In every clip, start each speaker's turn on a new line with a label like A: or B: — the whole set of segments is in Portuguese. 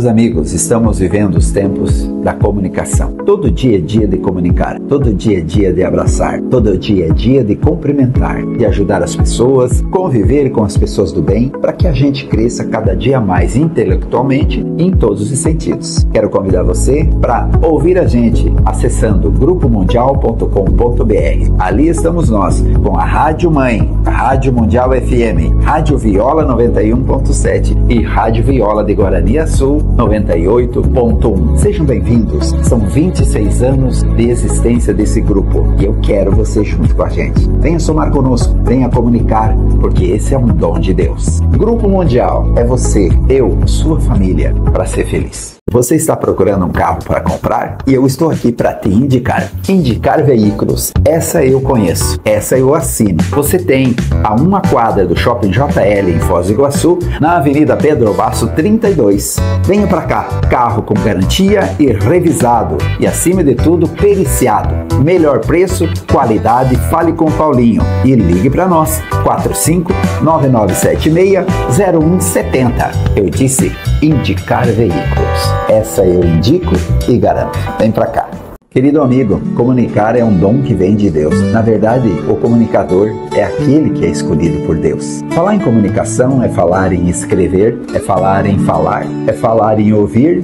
A: Meus amigos, estamos vivendo os tempos da comunicação. Todo dia é dia de comunicar, todo dia é dia de abraçar, todo dia é dia de cumprimentar, de ajudar as pessoas, conviver com as pessoas do bem, para que a gente cresça cada dia mais intelectualmente em todos os sentidos. Quero convidar você para ouvir a gente acessando grupomundial.com.br. Ali estamos nós, com a Rádio Mãe, a Rádio Mundial FM, Rádio Viola 91.7 e Rádio Viola de Guaraniaçu 98.1. Sejam bem-vindos. São 26 anos de existência desse grupo e eu quero você junto com a gente. Venha somar conosco, venha comunicar, porque esse é um dom de Deus. Grupo Mundial é você, eu, sua família, para ser feliz. Você está procurando um carro para comprar? E eu estou aqui para te indicar. Indicar veículos. Essa eu conheço. Essa eu assino. Você tem a uma quadra do Shopping JL em Foz do Iguaçu, na Avenida Pedro Basso 32. Venha para cá. Carro com garantia e revisado. E acima de tudo, periciado. Melhor preço, qualidade. Fale com o Paulinho. E ligue para nós. 45-9976-0170. Eu disse indicar veículos. Essa eu indico e garanto. Vem pra cá. Querido amigo, comunicar é um dom que vem de Deus. Na verdade, o comunicador é aquele que é escolhido por Deus. Falar em comunicação é falar em escrever, é falar em falar, é falar em ouvir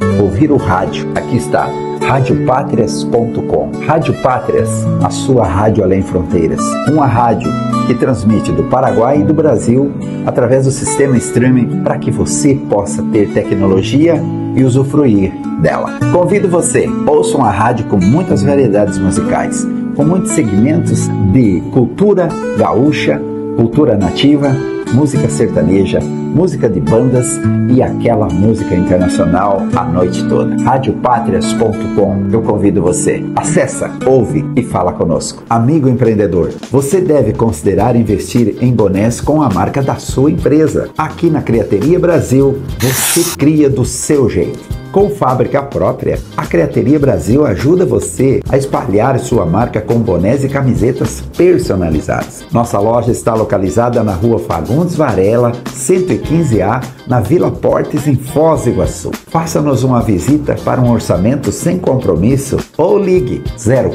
A: o rádio. Aqui está. Radiopatrias.com. Rádio Pátrias, a sua rádio além fronteiras. Uma rádio que transmite do Paraguai e do Brasil através do sistema streaming para que você possa ter tecnologia e usufruir dela. Convido você, ouça uma rádio com muitas variedades musicais, com muitos segmentos de cultura gaúcha, cultura nativa, música sertaneja, música de bandas e aquela música internacional a noite toda. Radiopatrias.com. Eu convido você. Acessa, ouve e fala conosco. Amigo empreendedor, você deve considerar investir em bonés com a marca da sua empresa. Aqui na Criateria Brasil, você cria do seu jeito. Com fábrica própria, a Criateria Brasil ajuda você a espalhar sua marca com bonés e camisetas personalizadas. Nossa loja está localizada na Rua Fagundes Varela, 115A, na Vila Portes, em Foz do Iguaçu. Faça-nos uma visita para um orçamento sem compromisso ou ligue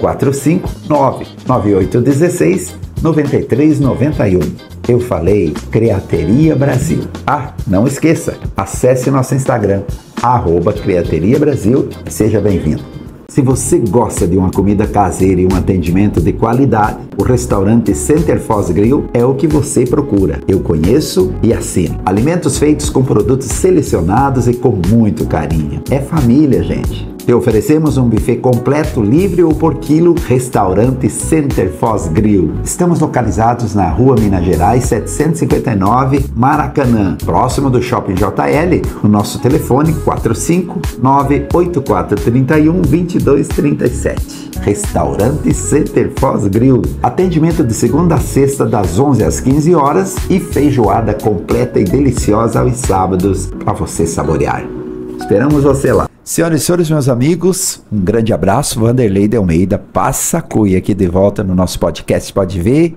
A: 045 99816 9391. Eu falei Criateria Brasil. Não esqueça, acesse nosso Instagram, @Criateria Brasil, e seja bem-vindo. Se você gosta de uma comida caseira e um atendimento de qualidade, o restaurante Center Foz Grill é o que você procura. Eu conheço e assino. Alimentos feitos com produtos selecionados e com muito carinho. É família, gente. Te oferecemos um buffet completo, livre ou por quilo, restaurante Center Foz Grill. Estamos localizados na Rua Minas Gerais, 759, Maracanã, próximo do Shopping JL. O nosso telefone 459-8431-2237. Restaurante Center Foz Grill. Atendimento de segunda a sexta, das 11 às 15 horas e feijoada completa e deliciosa aos sábados para você saborear. Esperamos você lá. Senhoras e senhores, meus amigos, um grande abraço. Vanderlei de Almeida Passacuia aqui de volta no nosso podcast. Pode ver,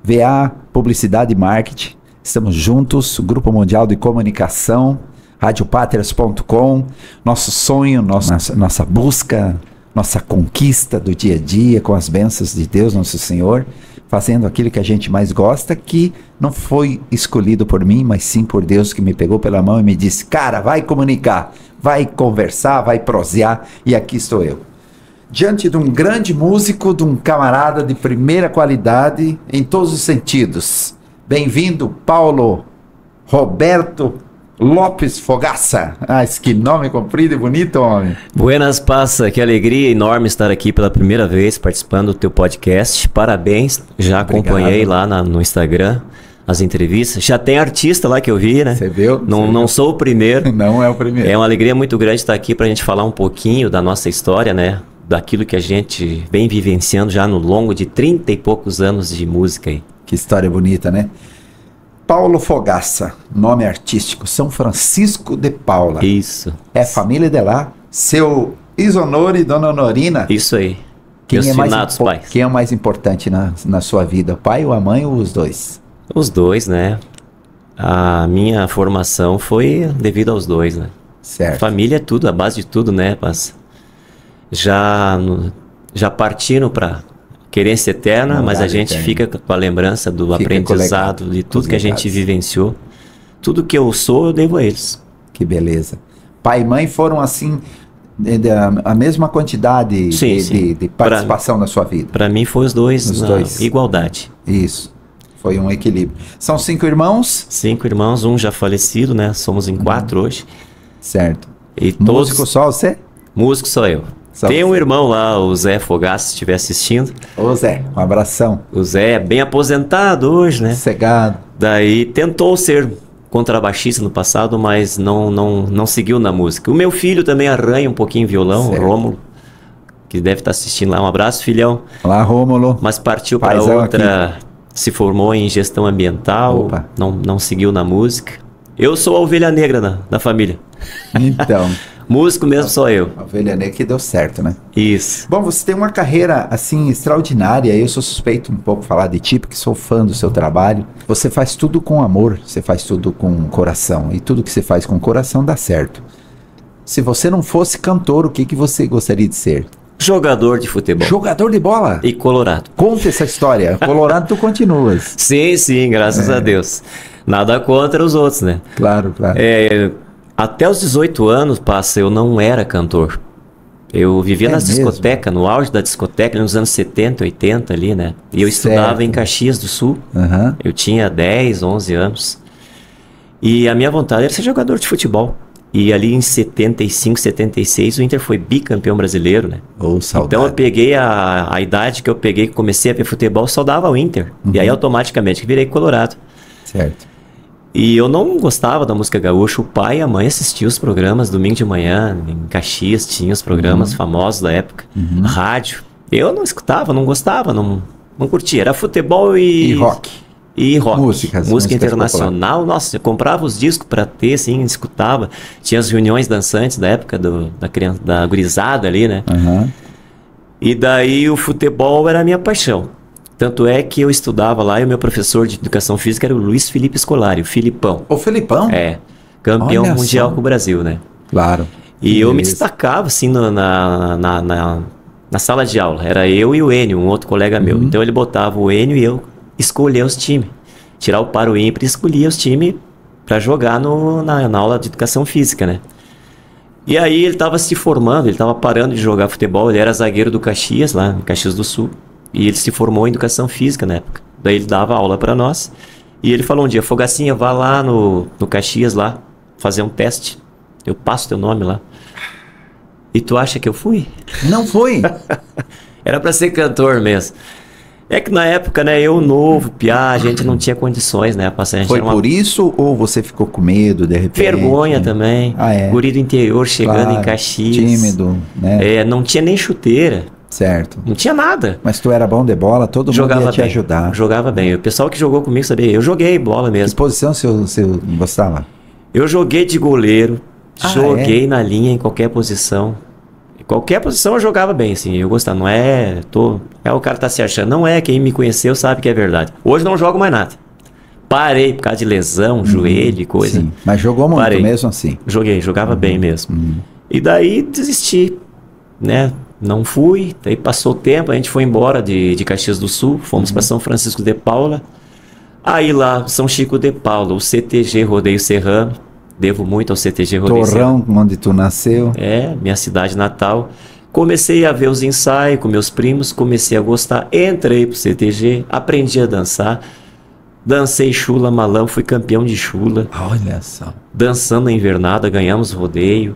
A: VA Publicidade e Marketing. Estamos juntos, o Grupo Mundial de Comunicação, radiopatrias.com. Nosso sonho, nossa busca, nossa conquista do dia a dia com as bênçãos de Deus, nosso Senhor, fazendo aquilo que a gente mais gosta, que não foi escolhido por mim, mas sim por Deus, que me pegou pela mão e me disse: cara, vai comunicar, vai conversar, vai prosear, e aqui estou eu. Diante de um grande músico, de um camarada de primeira qualidade em todos os sentidos. Bem-vindo, Paulo Roberto Lopes Fogaça. Que nome comprido e bonito, homem.
B: Buenas, passa, que alegria enorme estar aqui pela primeira vez participando do teu podcast. Parabéns, já acompanhei lá no Instagram as entrevistas. Já tem artista lá que eu vi, né?
A: Você viu?
B: Não sou o primeiro.
A: Não é o primeiro.
B: É uma alegria muito grande estar aqui para a gente falar um pouquinho da nossa história, né? Daquilo que a gente vem vivenciando já no longo de 30 e poucos anos de música aí.
A: Que história bonita, né? Paulo Fogaça, nome artístico, São Francisco de Paula.
B: Isso.
A: É família de lá. Seu Isonoro e Dona Honorina.
B: Isso aí.
A: Quem é mais importante na sua vida, o pai ou a mãe ou os dois?
B: Os dois, né? A minha formação foi devido aos dois, né?
A: Certo.
B: Família é tudo, a base de tudo, né? Mas já partiram para querência eterna, mas a gente fica com a lembrança do aprendizado, de tudo que a gente vivenciou. Tudo que eu sou, eu devo a eles.
A: Que beleza. Pai e mãe foram assim, a mesma quantidade de participação na sua vida?
B: Para mim foi os dois, igualdade.
A: Isso. Foi um equilíbrio. São 5 irmãos?
B: 5 irmãos, um já falecido, né? Somos em 4 hoje.
A: Certo.
B: E
A: músico só você?
B: Músico só eu. Tem um irmão lá, o Zé Fogaça, se estiver assistindo.
A: Ô Zé, um abração.
B: O Zé é bem aposentado hoje, né?
A: Cegado.
B: Daí tentou ser contrabaixista no passado, mas não seguiu na música. O meu filho também arranha um pouquinho violão, o Rômulo, que deve estar assistindo lá. Um abraço, filhão.
A: Olá, Rômulo.
B: Mas partiu para outra, aqui. Se formou em gestão ambiental, não seguiu na música. Eu sou a ovelha negra da família.
A: Então...
B: Músico mesmo sou eu.
A: A ovelha negra que deu certo, né?
B: Isso.
A: Bom, você tem uma carreira, assim, extraordinária. Eu sou suspeito um pouco de falar de ti, porque sou fã do seu trabalho. Você faz tudo com amor, você faz tudo com coração. E tudo que você faz com coração dá certo. Se você não fosse cantor, o que você gostaria de ser?
B: Jogador de futebol.
A: Jogador de bola?
B: E colorado.
A: Conta essa história. Colorado tu continuas.
B: Sim, graças a Deus. Nada contra os outros, né?
A: Claro.
B: Até os 18 anos, eu não era cantor. Eu vivia nas discotecas, no auge da discoteca, nos anos 70, 80 ali, né? E eu estudava em Caxias do Sul. Eu tinha 10, 11 anos. E a minha vontade era ser jogador de futebol. E ali em 75, 76, o Inter foi bicampeão brasileiro, né? Então eu peguei a idade que eu peguei, que comecei a ver futebol, só dava o Inter. E aí automaticamente virei colorado.
A: Certo.
B: E eu não gostava da música gaúcha. O pai e a mãe assistiam os programas domingo de manhã, em Caxias tinha os programas famosos da época, rádio. Eu não escutava, não gostava, não curtia. Era futebol e
A: rock.
B: E rock.
A: Música
B: internacional. Popular. Nossa, eu comprava os discos pra ter, assim, escutava. Tinha as reuniões dançantes da época da gurizada ali, né? E daí o futebol era a minha paixão. Tanto é que eu estudava lá e o meu professor de educação física era o Luiz Felipe Scolari, o Filipão.
A: O Filipão?
B: É, campeão mundial com o Brasil, né?
A: Claro.
B: E eu me destacava, assim, na sala de aula. Era eu e o Enio, um outro colega meu. Então ele botava o Enio e eu escolher os times. Tirar o par o ímpar e escolhia os times para jogar na aula de educação física, né? E aí ele estava se formando, ele estava parando de jogar futebol. Ele era zagueiro do Caxias, lá em Caxias do Sul. E ele se formou em educação física na época. Daí ele dava aula para nós. E ele falou um dia: Fogacinha, vá lá no Caxias lá, fazer um teste. Eu passo teu nome lá. E tu acha que eu fui?
A: Não fui.
B: Era para ser cantor mesmo. É que na época, né, eu novo, piá, a gente não tinha condições, né?
A: Foi por isso ou você ficou com medo, de repente?
B: Vergonha também. Guri do interior chegando em Caxias.
A: Tímido, né?
B: Não tinha nem chuteira.
A: Certo.
B: Não tinha nada.
A: Mas tu era bom de bola, todo mundo ia te ajudar.
B: Jogava bem. O pessoal que jogou comigo sabia. Eu joguei bola mesmo.
A: Que posição você gostava?
B: Eu joguei de goleiro. Joguei na linha em qualquer posição. Em qualquer posição eu jogava bem, assim. Eu gostava. Não é... o cara tá se achando. Não é. Quem me conheceu sabe que é verdade. Hoje não jogo mais nada. Parei por causa de lesão, joelho e coisa.
A: Sim. Mas jogou muito mesmo assim?
B: Jogava bem mesmo. E daí desisti, né? Não fui, daí passou o tempo, a gente foi embora de Caxias do Sul, fomos para São Francisco de Paula. Aí lá, São Chico de Paula, o CTG Rodeio Serrano, devo muito ao CTG Rodeio Serrano.
A: Torrão, onde tu nasceu.
B: Minha cidade natal. Comecei a ver os ensaios com meus primos, comecei a gostar, entrei pro CTG, aprendi a dançar. Dancei chula, malão, fui campeão de chula.
A: Olha só.
B: Dançando na invernada, ganhamos rodeio.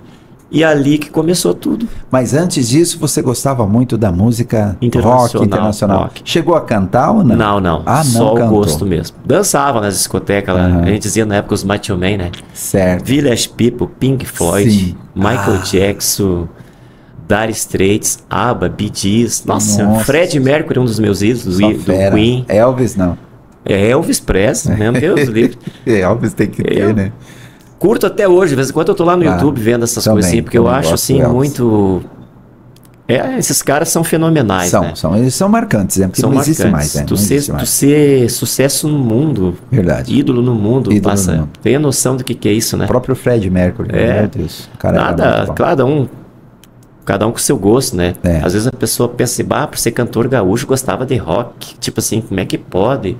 B: E ali que começou tudo.
A: Mas antes disso, você gostava muito da música rock internacional. Chegou a cantar ou não?
B: Não. Só o gosto mesmo. Dançava nas discotecas lá. A gente dizia na época os Macho Man, né?
A: Certo.
B: Village People, Pink Floyd, Michael Jackson, Dire Straits, ABBA, Bee Gees. Nossa, Freddie Mercury, um dos meus ídolos, do Queen.
A: Elvis, não.
B: Elvis Presley, meu Deus do livro.
A: Elvis tem que ter, né?
B: Curto até hoje, de vez em quando eu tô lá no YouTube vendo essas coisas assim, porque eu acho assim muito... Esses caras são fenomenais, né?
A: Eles são marcantes, porque
B: são
A: não
B: marcantes.
A: existe mais, né?
B: Tu ser sucesso no mundo,
A: verdade.
B: ídolo no mundo,
A: Ídolo no mundo.
B: tem a noção do que é isso, né?
A: O próprio Fred Mercury, meu Deus. O cara
B: cada um com seu gosto, né?
A: É.
B: Às vezes a pessoa pensa assim, por ser cantor gaúcho, gostava de rock. Tipo assim, como é que pode?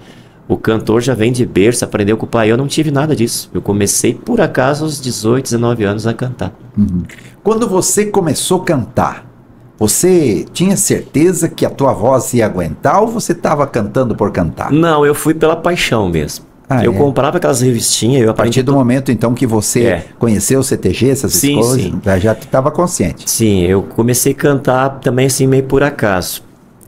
B: O cantor já vem de berço, aprendeu com o pai. Eu não tive nada disso. Eu comecei, por acaso, aos 18, 19 anos a cantar.
A: Quando você começou a cantar, você tinha certeza que a tua voz ia aguentar ou você estava cantando por cantar?
B: Não, eu fui pela paixão mesmo. Eu comprava aquelas revistinhas, eu aprendi.
A: A partir do momento, então, que você conheceu o CTG, essas coisas, já estava consciente.
B: Sim, eu comecei a cantar também assim, meio por acaso.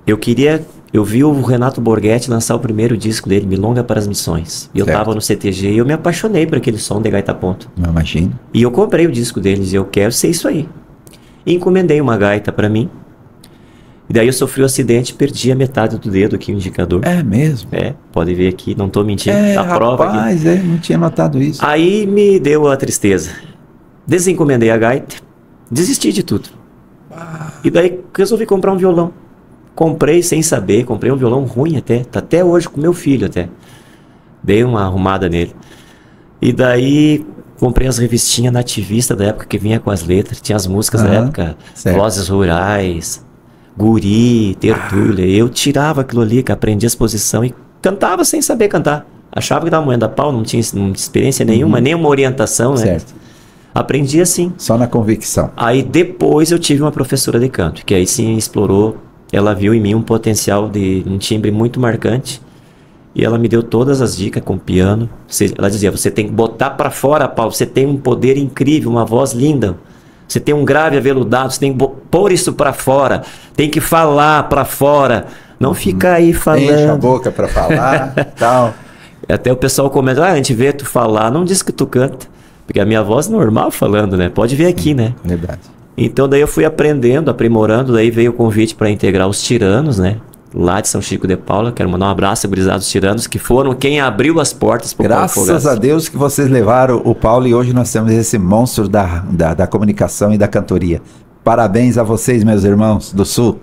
B: Eu vi o Renato Borghetti lançar o primeiro disco dele, Milonga para as Missões. E eu tava no CTG e eu me apaixonei por aquele som de gaita ponto.
A: Não imagino.
B: E eu comprei o disco deles e eu quero ser isso aí. E encomendei uma gaita para mim. E daí eu sofri um acidente e perdi a metade do dedo aqui, o indicador.
A: É mesmo?
B: Pode ver aqui, não tô mentindo. A prova aqui.
A: Não tinha notado isso.
B: Aí me deu a tristeza. Desencomendei a gaita, desisti de tudo. E daí resolvi comprar um violão. Comprei sem saber, comprei um violão ruim até. Tá até hoje com meu filho até. Dei uma arrumada nele. E daí comprei as revistinhas nativistas da época que vinha com as letras. Tinha as músicas da época, Vozes Rurais, Guri, Tertúlia. Eu tirava aquilo ali, que aprendi a exposição e cantava sem saber cantar. Achava que estava moendo a pau, não tinha experiência nenhuma, nenhuma orientação, né?
A: Certo.
B: Aprendi assim.
A: Só na convicção.
B: Aí depois eu tive uma professora de canto, que aí sim explorou. Ela viu em mim um potencial de um timbre muito marcante. E ela me deu todas as dicas com piano. Ela dizia, você tem que botar pra fora, Paulo. Você tem um poder incrível, uma voz linda. Você tem um grave aveludado, você tem que pôr isso pra fora. Tem que falar pra fora. Não fica aí falando.
A: Enche a boca pra falar, tal.
B: Até o pessoal comenta, a gente vê tu falar, não diz que tu canta. Porque a minha voz é normal falando, né? Pode ver aqui, né?
A: Verdade.
B: Então daí eu fui aprendendo, aprimorando. Daí veio o convite para integrar os Tiranos, né? Lá de São Chico de Paula. Quero mandar um abraço a gurizados Tiranos, que foram quem abriu as portas para o Paulo Fogaça.
A: Graças a Deus que vocês levaram o Paulo e hoje nós temos esse monstro da comunicação e da cantoria. Parabéns a vocês, meus irmãos do Sul.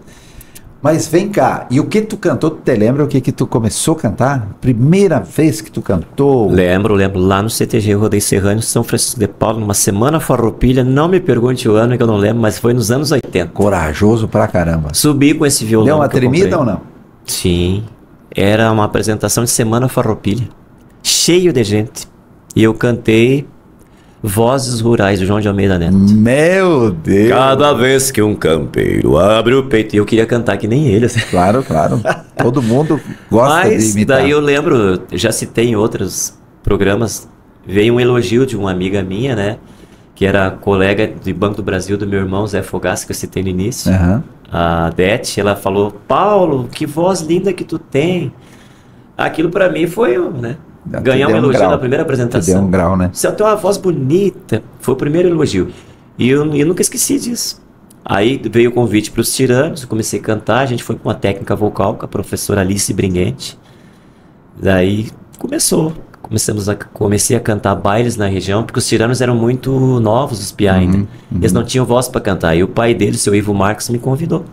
A: Mas vem cá, e o que tu cantou, tu te lembra o que tu começou a cantar? Primeira vez que tu cantou?
B: Lembro, lá no CTG Rodeio Serrano, São Francisco de Paula, numa semana farroupilha, não me pergunte o ano que eu não lembro, mas foi nos anos 80.
A: Corajoso pra caramba.
B: Subi com esse violão.
A: Deu uma tremida ou não?
B: Sim, era uma apresentação de semana farroupilha, cheio de gente, e eu cantei Vozes Rurais, do João de Almeida Neto.
A: Meu Deus!
B: Cada vez que um campeiro abre o peito. E eu queria cantar que nem ele. Assim.
A: Claro. Todo mundo gosta de imitar.
B: Daí eu lembro, já citei em outros programas, veio um elogio de uma amiga minha, né? Que era colega de Banco do Brasil do meu irmão Zé Fogaça, que eu citei no início. A Dete, ela falou, Paulo, que voz linda que tu tem. Aquilo pra mim foi, né? Ganhar um elogio na primeira apresentação.
A: Deu um grau, né?
B: Você tem uma voz bonita. Foi o primeiro elogio. E eu nunca esqueci disso. Aí veio o convite para os Tiranos, eu comecei a cantar, a gente foi com uma técnica vocal com a professora Alice Bringuente. Daí comecei a cantar bailes na região, porque os Tiranos eram muito novos, os piá ainda. Eles não tinham voz para cantar. E o pai dele, o seu Ivo Marques, me convidou.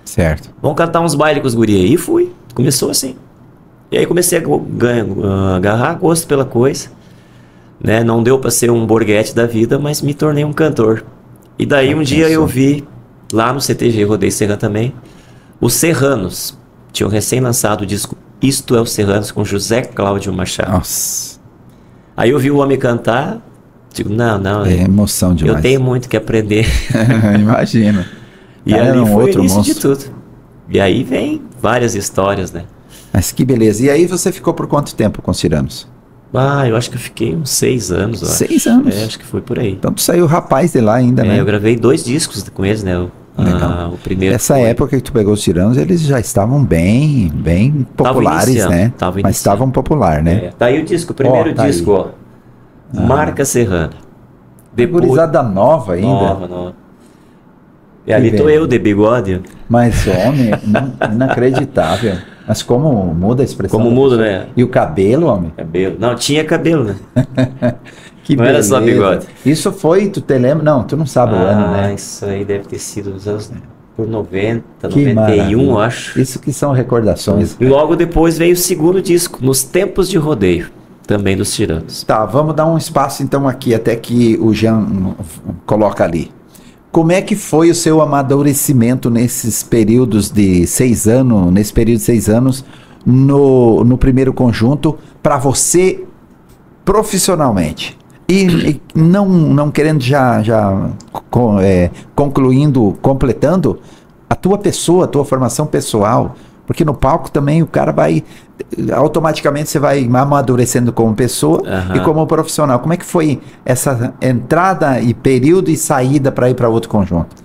A: Certo.
B: Vamos cantar uns bailes com os guri aí. E fui. Começou assim. E aí comecei a agarrar gosto pela coisa, né? Não deu para ser um Borghetti da vida, mas me tornei um cantor. E daí um dia eu vi, lá no CTG Rodeio Serrano também, os Serranos. Tinham recém-lançado o disco Isto é os Serranos, com José Cláudio Machado.
A: Nossa.
B: Aí eu vi o homem cantar, digo, não.
A: É emoção demais.
B: Eu tenho muito que aprender.
A: Imagina.
B: E ali foi o início de tudo. E aí vem várias histórias, né?
A: Mas que beleza. E aí você ficou por quanto tempo com os Tiranos?
B: Eu acho que eu fiquei uns 6 anos.
A: 6 anos?
B: Acho que foi por aí.
A: Então tu saiu rapaz de lá ainda, né?
B: Eu gravei 2 discos com eles, né? O primeiro.
A: Nessa época que tu pegou os Tiranos, eles já estavam bem populares, né? Mas estavam popular, né?
B: Tá aí o disco, o primeiro disco, ó. Marca Serrana.
A: Gurizada nova ainda.
B: Nova. E ali tô eu, de bigode.
A: Mas, homem, inacreditável. Mas como muda a expressão?
B: Como muda, né?
A: E o cabelo, homem?
B: Cabelo. Não, tinha cabelo, né?
A: Que
B: não
A: beleza.
B: Era só bigode.
A: Isso foi, tu te lembra? Não, tu não sabe o ano, né?
B: Isso aí deve ter sido nos anos por 90,
A: Que
B: 91,
A: maravilha.
B: eu acho.
A: Isso que são recordações.
B: E logo depois veio o segundo disco, Nos Tempos de Rodeio, também dos Tiranos.
A: Tá, vamos dar um espaço então aqui, até que o Jean coloca ali. Como é que foi o seu amadurecimento nesses períodos de 6 anos, nesse período de 6 anos, no primeiro conjunto, para você profissionalmente? E não querendo concluindo, completando, a tua pessoa, a tua formação pessoal, porque no palco também o cara vai, automaticamente você vai amadurecendo como pessoa e como profissional. Como é que foi essa entrada e período e saída para ir para outro conjunto?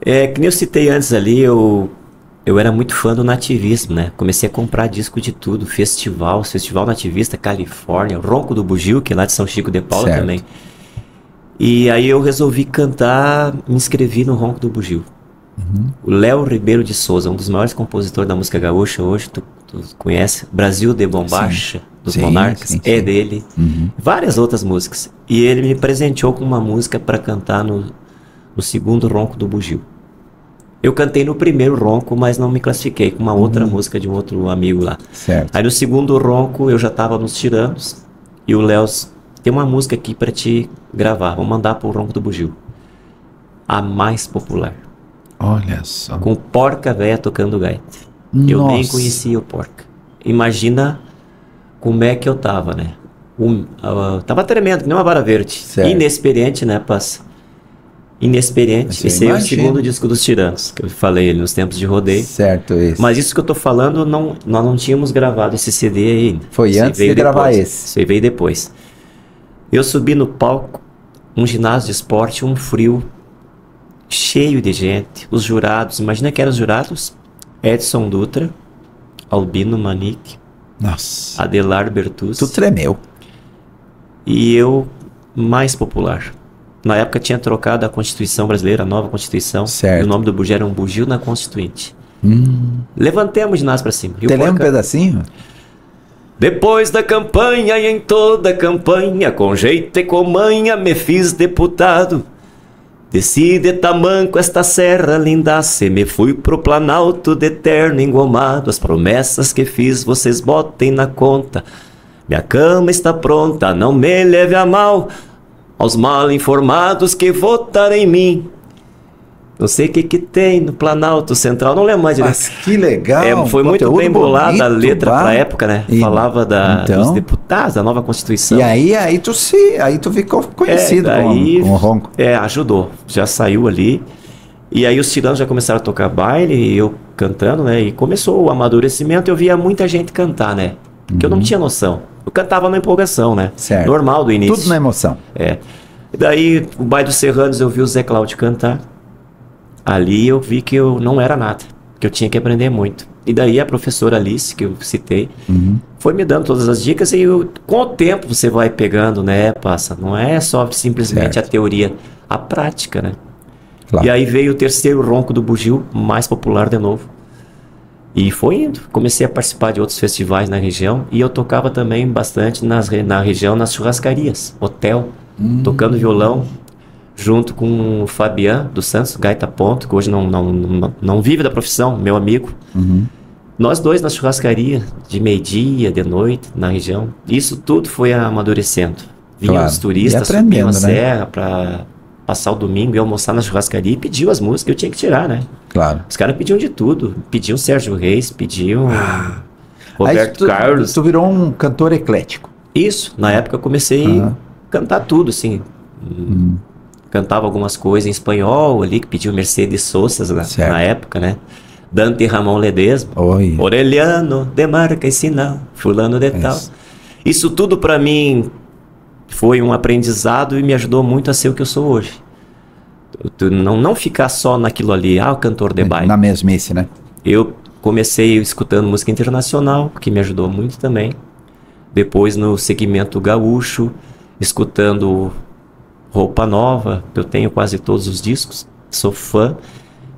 B: Que nem eu citei antes ali, eu era muito fã do nativismo, né? Comecei a comprar disco de tudo, Festival Nativista, Califórnia, Ronco do Bugio, que é lá de São Chico de Paula também. E aí eu resolvi cantar, me inscrevi no Ronco do Bugio. O Léo Ribeiro de Souza, um dos maiores compositores da música gaúcha hoje, tu conhece, Brasil de Bombacha, dos Monarcas, é dele, várias outras músicas. E ele me presenteou com uma música para cantar no segundo Ronco do Bugio. Eu cantei no primeiro ronco, mas não me classifiquei, com uma outra música de um outro amigo lá. Aí no segundo ronco eu já estava nos Tiranos, e o Léo, tem uma música aqui para te gravar, vou mandar pro Ronco do Bugio. A mais popular.
A: Olha só.
B: Com Porca Véia tocando gaita. Eu nem conhecia o Porca. Imagina como é que eu tava, né? Tava tremendo, que nem uma vara verde. Inexperiente, né, Passa? Inexperiente. Esse é o segundo disco dos Tiranos, que eu falei nos tempos de rodeio. Mas isso que eu tô falando, nós não tínhamos gravado esse CD aí.
A: Foi antes de gravar esse.
B: Isso aí veio depois. Eu subi no palco, um ginásio de esporte, um frio, cheio de gente, os jurados, imagina que eram os jurados, Edson Dutra, Albino Manique, Adelar Bertuzzi.
A: Tu tremeu.
B: E eu, mais popular. Na época tinha trocado a Constituição Brasileira, a nova Constituição, e o nome do bugio era um Bugio na Constituinte. Levantemos o ginásio pra cima.
A: Te lembra um pedacinho?
B: Depois da campanha e em toda a campanha, com jeito e com manha, me fiz deputado. Desci de tamanco esta serra lindaça e me fui pro Planalto de terno engomado. As promessas que fiz vocês botem na conta. Minha cama está pronta, não me leve a mal. Aos mal informados que votaram em mim. Não sei o que tem no Planalto Central, não lembro mais direito.
A: Mas que legal!
B: Foi muito bem bolada a letra pra época, né? Falava dos deputados, da nova Constituição.
A: E aí tu ficou conhecido com o Ronco.
B: Ajudou. Já saiu ali. E aí os Tiranos já começaram a tocar baile, e eu cantando, né? E começou o amadurecimento, eu via muita gente cantar, né? Porque eu não tinha noção. Eu cantava na empolgação, né? Normal do início.
A: Tudo na emoção.
B: E daí, o baile dos Serranos, eu vi o Zé Cláudio cantar. Ali eu vi que eu não era nada, que eu tinha que aprender muito. E daí a professora Alice, que eu citei, foi me dando todas as dicas, e com o tempo você vai pegando, né, Passa? Não é só simplesmente a teoria, a prática, né? E aí veio o terceiro Ronco do Bugio, mais popular de novo. E foi indo. Comecei a participar de outros festivais na região, e eu tocava também bastante na região, nas churrascarias, hotel, tocando violão, junto com o Fabian dos Santos, gaita ponto, que hoje não vive da profissão, meu amigo. Nós dois na churrascaria, de meio-dia, de noite, na região. Isso tudo foi amadurecendo. Vinham os turistas, subiam a serra para passar o domingo e almoçar na churrascaria, e pediam as músicas que eu tinha que tirar, né? Os caras pediam de tudo. Pediam Sérgio Reis, pediam Roberto Carlos.
A: Tu virou um cantor eclético.
B: Isso. Na época eu comecei a cantar tudo, assim. Cantava algumas coisas em espanhol ali, que pediu Mercedes Sosa na época, né? Dante Ramon Ledesma, Orelhano, de marca e sinal, fulano de tal. Isso tudo para mim foi um aprendizado e me ajudou muito a ser o que eu sou hoje. Não ficar só naquilo ali, o cantor de baile.
A: Na mesmice, né?
B: Eu comecei escutando música internacional, que me ajudou muito também. Depois no segmento gaúcho, escutando Roupa Nova, eu tenho quase todos os discos, sou fã.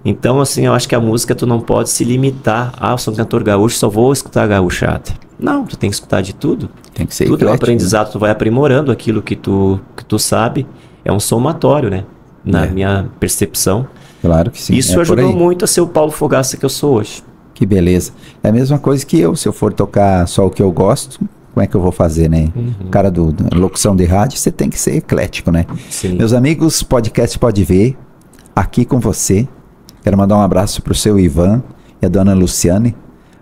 B: Então, assim, eu acho que a música tu não pode se limitar. Eu sou um cantor gaúcho, só vou escutar gaúchada. Não, tu tem que escutar de tudo.
A: Tem que ser
B: tudo é um aprendizado, tu vai aprimorando aquilo que tu sabe. É um somatório, né? Na minha percepção.
A: Claro que sim.
B: Isso ajudou muito a ser o Paulo Fogaça que eu sou hoje.
A: Que beleza. É a mesma coisa que eu, se eu for tocar só o que eu gosto, como é que eu vou fazer, né? O cara da locução de rádio, você tem que ser eclético, né?
B: Sim.
A: Meus amigos, podcast Pode Ver, aqui com você. Quero mandar um abraço pro seu Ivan e a dona Luciane,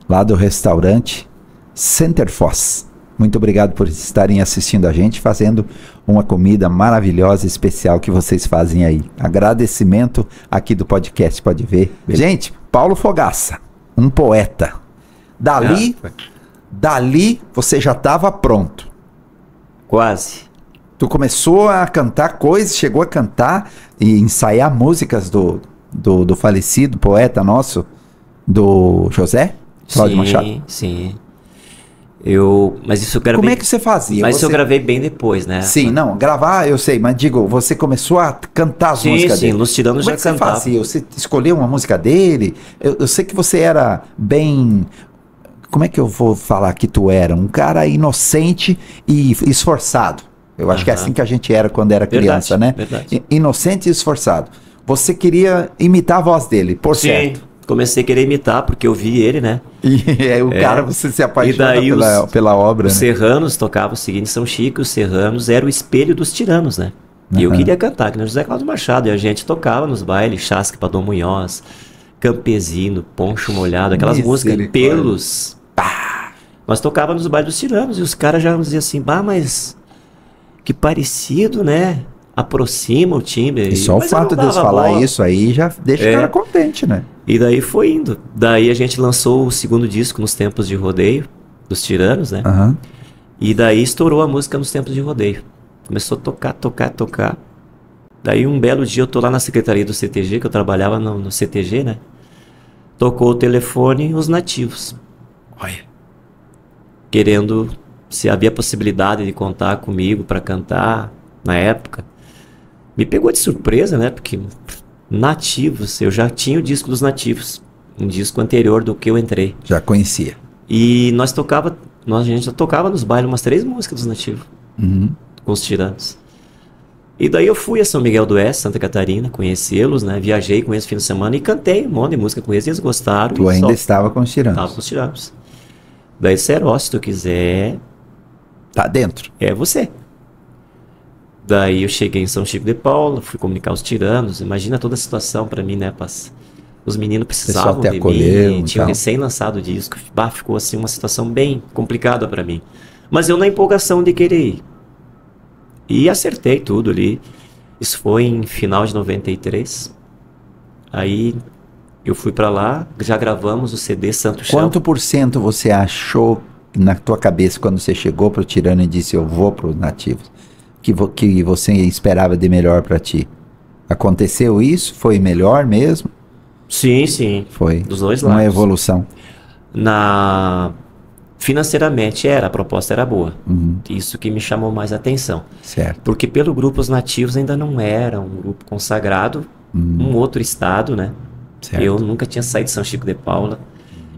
A: lá do restaurante Centerfoss. Muito obrigado por estarem assistindo a gente, fazendo uma comida maravilhosa, especial que vocês fazem aí. Agradecimento aqui do podcast Pode Ver. Gente, Paulo Fogaça, um poeta. Dali você já estava pronto.
B: Quase.
A: Tu começou a cantar coisas, chegou a cantar e ensaiar músicas do falecido poeta nosso, do José Cláudio Machado?
B: Sim. Mas isso eu gravei.
A: Como é que você fazia?
B: Mas isso eu gravei bem depois, né?
A: Sim, não, gravar eu sei, mas digo, você começou a cantar as músicas dele.
B: Sim, Los Tiranos já cantava.
A: Como é que você fazia? Você escolheu uma música dele? Eu sei que você era bem... Como é que eu vou falar que tu era? Um cara inocente e esforçado. Eu acho que é assim que a gente era quando era criança, né?
B: Verdade.
A: Inocente e esforçado. Você queria imitar a voz dele, por certo.
B: Comecei a querer imitar, porque eu vi ele, né?
A: E aí o cara, você se apaixona pela obra,
B: os
A: né?
B: Serranos tocavam o seguinte, São Chico, os Serranos era o espelho dos tiranos, né? E eu queria cantar, que nem o José Cláudio Machado, e a gente tocava nos bailes, Chasque para Dom Munhoz, Campesino, Poncho Molhado, aquelas músicas, Pelos. Pá! Nós tocava nos bailes dos tiranos, e os caras já diziam assim, mas que parecido, né? Aproxima o timbre.
A: E só o fato de Deus falar isso aí já deixa o cara contente, né?
B: E daí foi indo. Daí a gente lançou o segundo disco nos Tempos de Rodeio, dos Tiranos, né? E daí estourou a música nos Tempos de Rodeio. Começou a tocar. Daí um belo dia eu tô lá na secretaria do CTG, que eu trabalhava no CTG, né? Tocou o telefone os Nativos. Olha. Querendo se havia possibilidade de contar comigo para cantar na época. Me pegou de surpresa, né? Porque Nativos, eu já tinha o disco dos Nativos, um disco anterior do que eu entrei.
A: Já conhecia.
B: E a gente já tocava nos bailes umas 3 músicas dos Nativos, com os Tiranos. E daí eu fui a São Miguel do Oeste, Santa Catarina, conhecê-los, né? Viajei com eles no fim de semana e cantei um monte de música com eles, e eles gostaram.
A: Tu ainda estava com os Tiranos?
B: Estava com os Tiranos. Daí, Seró, se tu quiser...
A: Tá dentro.
B: É você. Daí eu cheguei em São Chico de Paula, fui comunicar os Tiranos. Imagina toda a situação pra mim, né, Paz? Os meninos precisavam de mim, tinham recém-lançado o disco. Ficou assim uma situação bem complicada pra mim. Mas eu na empolgação de querer ir. E acertei tudo ali. Isso foi em final de 93. Aí eu fui pra lá, já gravamos o CD Santo Chão.
A: Quanto por cento você achou na tua cabeça quando você chegou pro Tirano e disse eu vou pros Nativos? Que você esperava de melhor para ti? Aconteceu isso? Foi melhor mesmo?
B: Sim.
A: Foi.
B: Dos dois lados.
A: Uma evolução.
B: Financeiramente a proposta era boa. Isso que me chamou mais a atenção.
A: Certo.
B: Porque pelo grupo Os Nativos ainda não era um grupo consagrado, um outro estado, né? Certo. Eu nunca tinha saído de São Chico de Paula.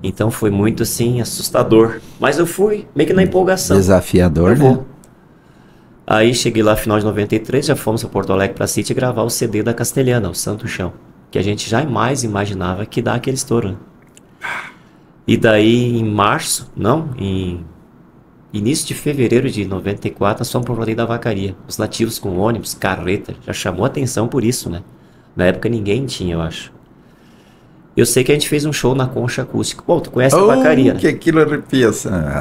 B: Então foi muito assim, assustador. Mas eu fui meio que na empolgação.
A: Desafiador, né?
B: Aí cheguei lá no final de 93, já fomos para Porto Alegre para City gravar o CD da Castelhana, o Santo Chão, que a gente jamais imaginava que dá aquele estouro. Né? E daí em início de fevereiro de 94, nós fomos para o Rodeio da Vacaria. Os Nativos com ônibus, carreta, já chamou atenção por isso, né? Na época ninguém tinha, eu acho. Eu sei que a gente fez um show na Concha Acústica. Bom, tu conhece a Vacaria, né?
A: Que aquilo arrepia.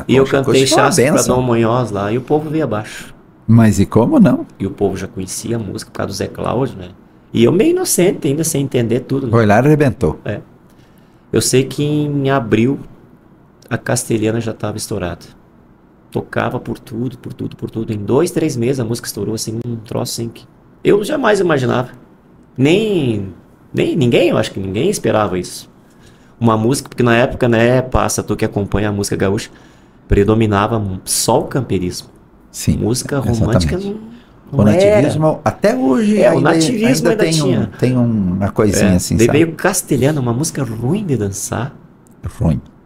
B: E eu cantei Chasque para Dom Munhoz lá, e o povo veio abaixo.
A: Mas e como não?
B: E o povo já conhecia a música por causa do Zé Cláudio, né? E eu meio inocente ainda, sem entender tudo. Né?
A: Foi lá e arrebentou.
B: Eu sei que em abril a Castelhana já estava estourada. Tocava por tudo. Em 2, 3 meses a música estourou, assim, um troço assim que eu jamais imaginava. Nem ninguém, eu acho que ninguém esperava isso. Uma música, porque na época, né, tu que acompanha a música gaúcha, predominava só o camperismo.
A: Sim,
B: música romântica
A: o nativismo até hoje
B: o nativismo ainda tinha.
A: Tem uma coisinha assim,
B: daí veio Castelhana, uma música ruim de dançar,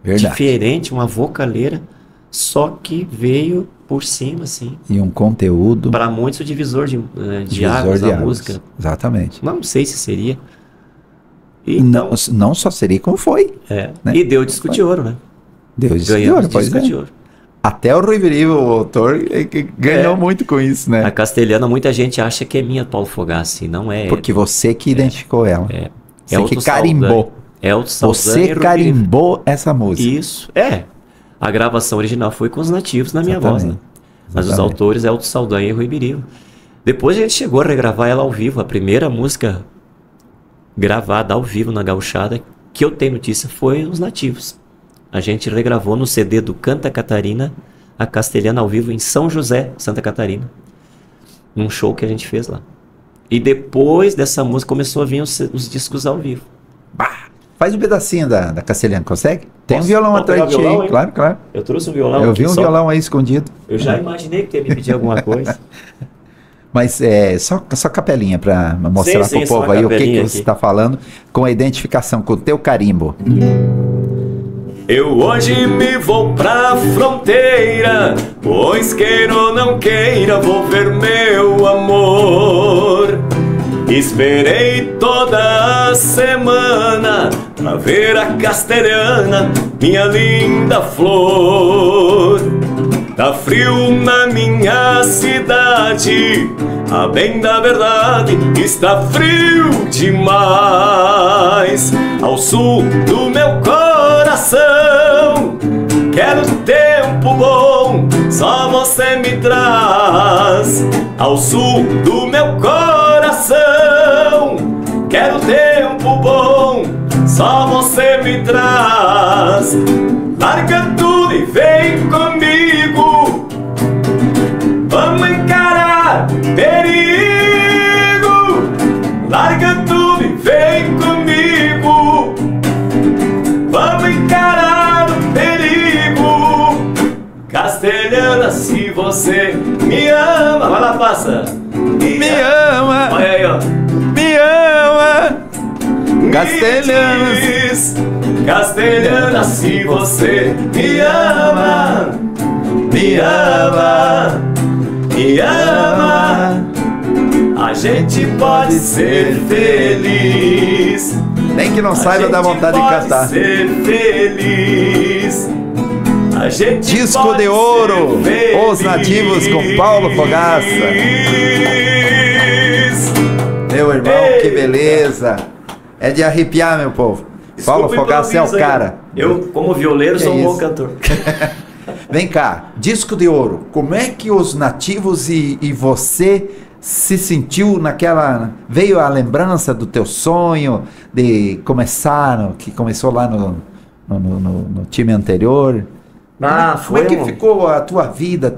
A: verdade,
B: diferente, uma vocaleira, só que veio por cima assim,
A: e um conteúdo
B: para muitos o divisor de águas da música,
A: exatamente.
B: não sei se seria,
A: Não, não só seria como foi. Né?
B: E deu disco de ouro, né?
A: Deu disco de ouro, pois
B: disco de ouro.
A: Até o Rui Virível, o autor, ganhou muito com isso, né?
B: A Castelhana, muita gente acha que é minha, Paulo Fogassi, não é.
A: Porque você que identificou ela. Você que
B: Elton
A: carimbou.
B: Você
A: carimbou essa música.
B: Isso, A gravação original foi com os nativos na minha voz, né? Mas os autores Elton Saldanha e Rui Virível. Depois a gente chegou a regravar ela ao vivo. A primeira música gravada ao vivo na gauchada que eu tenho notícia foi os nativos. A gente regravou no CD do Canta Catarina, a Castelhana ao vivo em São José, Santa Catarina. Num show que a gente fez lá. E depois dessa música começou a vir os discos ao vivo.
A: Bah! Faz um pedacinho da Castelhana, consegue? Tem um violão atrás de ti aí, claro, claro.
B: Eu trouxe um violão.
A: Eu vi um violão aí escondido.
B: Eu já imaginei que ia me pedir alguma coisa.
A: Mas só capelinha para mostrar para o povo aí o que você está falando, com a identificação, com o teu carimbo.
B: Eu hoje me vou pra fronteira, pois queira ou não queira, vou ver meu amor. Esperei toda a semana pra ver a castelhana, minha linda flor. Tá frio na minha cidade, a bem da verdade, está frio demais. Ao sul do meu coração, quero tempo bom, só você me traz. Ao sul do meu coração, quero tempo bom, só você me traz. Larga tudo e vem comigo, vamos encarar perigo. Larga tudo e vem comigo, vamos encarar o perigo. Castelhana, se você me ama, vai lá, passa.
A: Me ama.
B: Olha aí, ó.
A: Me ama. Castelhana.
B: Castelhana, se você me ama, me ama, me ama, a gente pode ser feliz.
A: Nem que não saiba da vontade de cantar.
B: Ser feliz. A gente
A: Disco de ouro, Os Nativos com Paulo Fogaça. Meu irmão, que beleza. É de arrepiar, meu povo.
B: Desculpa,
A: Paulo Fogaça é o cara.
B: Eu, como violeiro, sou um bom cantor.
A: Vem cá, disco de ouro. Como é que Os Nativos e você se sentiu naquela... Veio a lembrança do teu sonho de começar, que começou lá no time anterior? Como é que ficou a tua vida,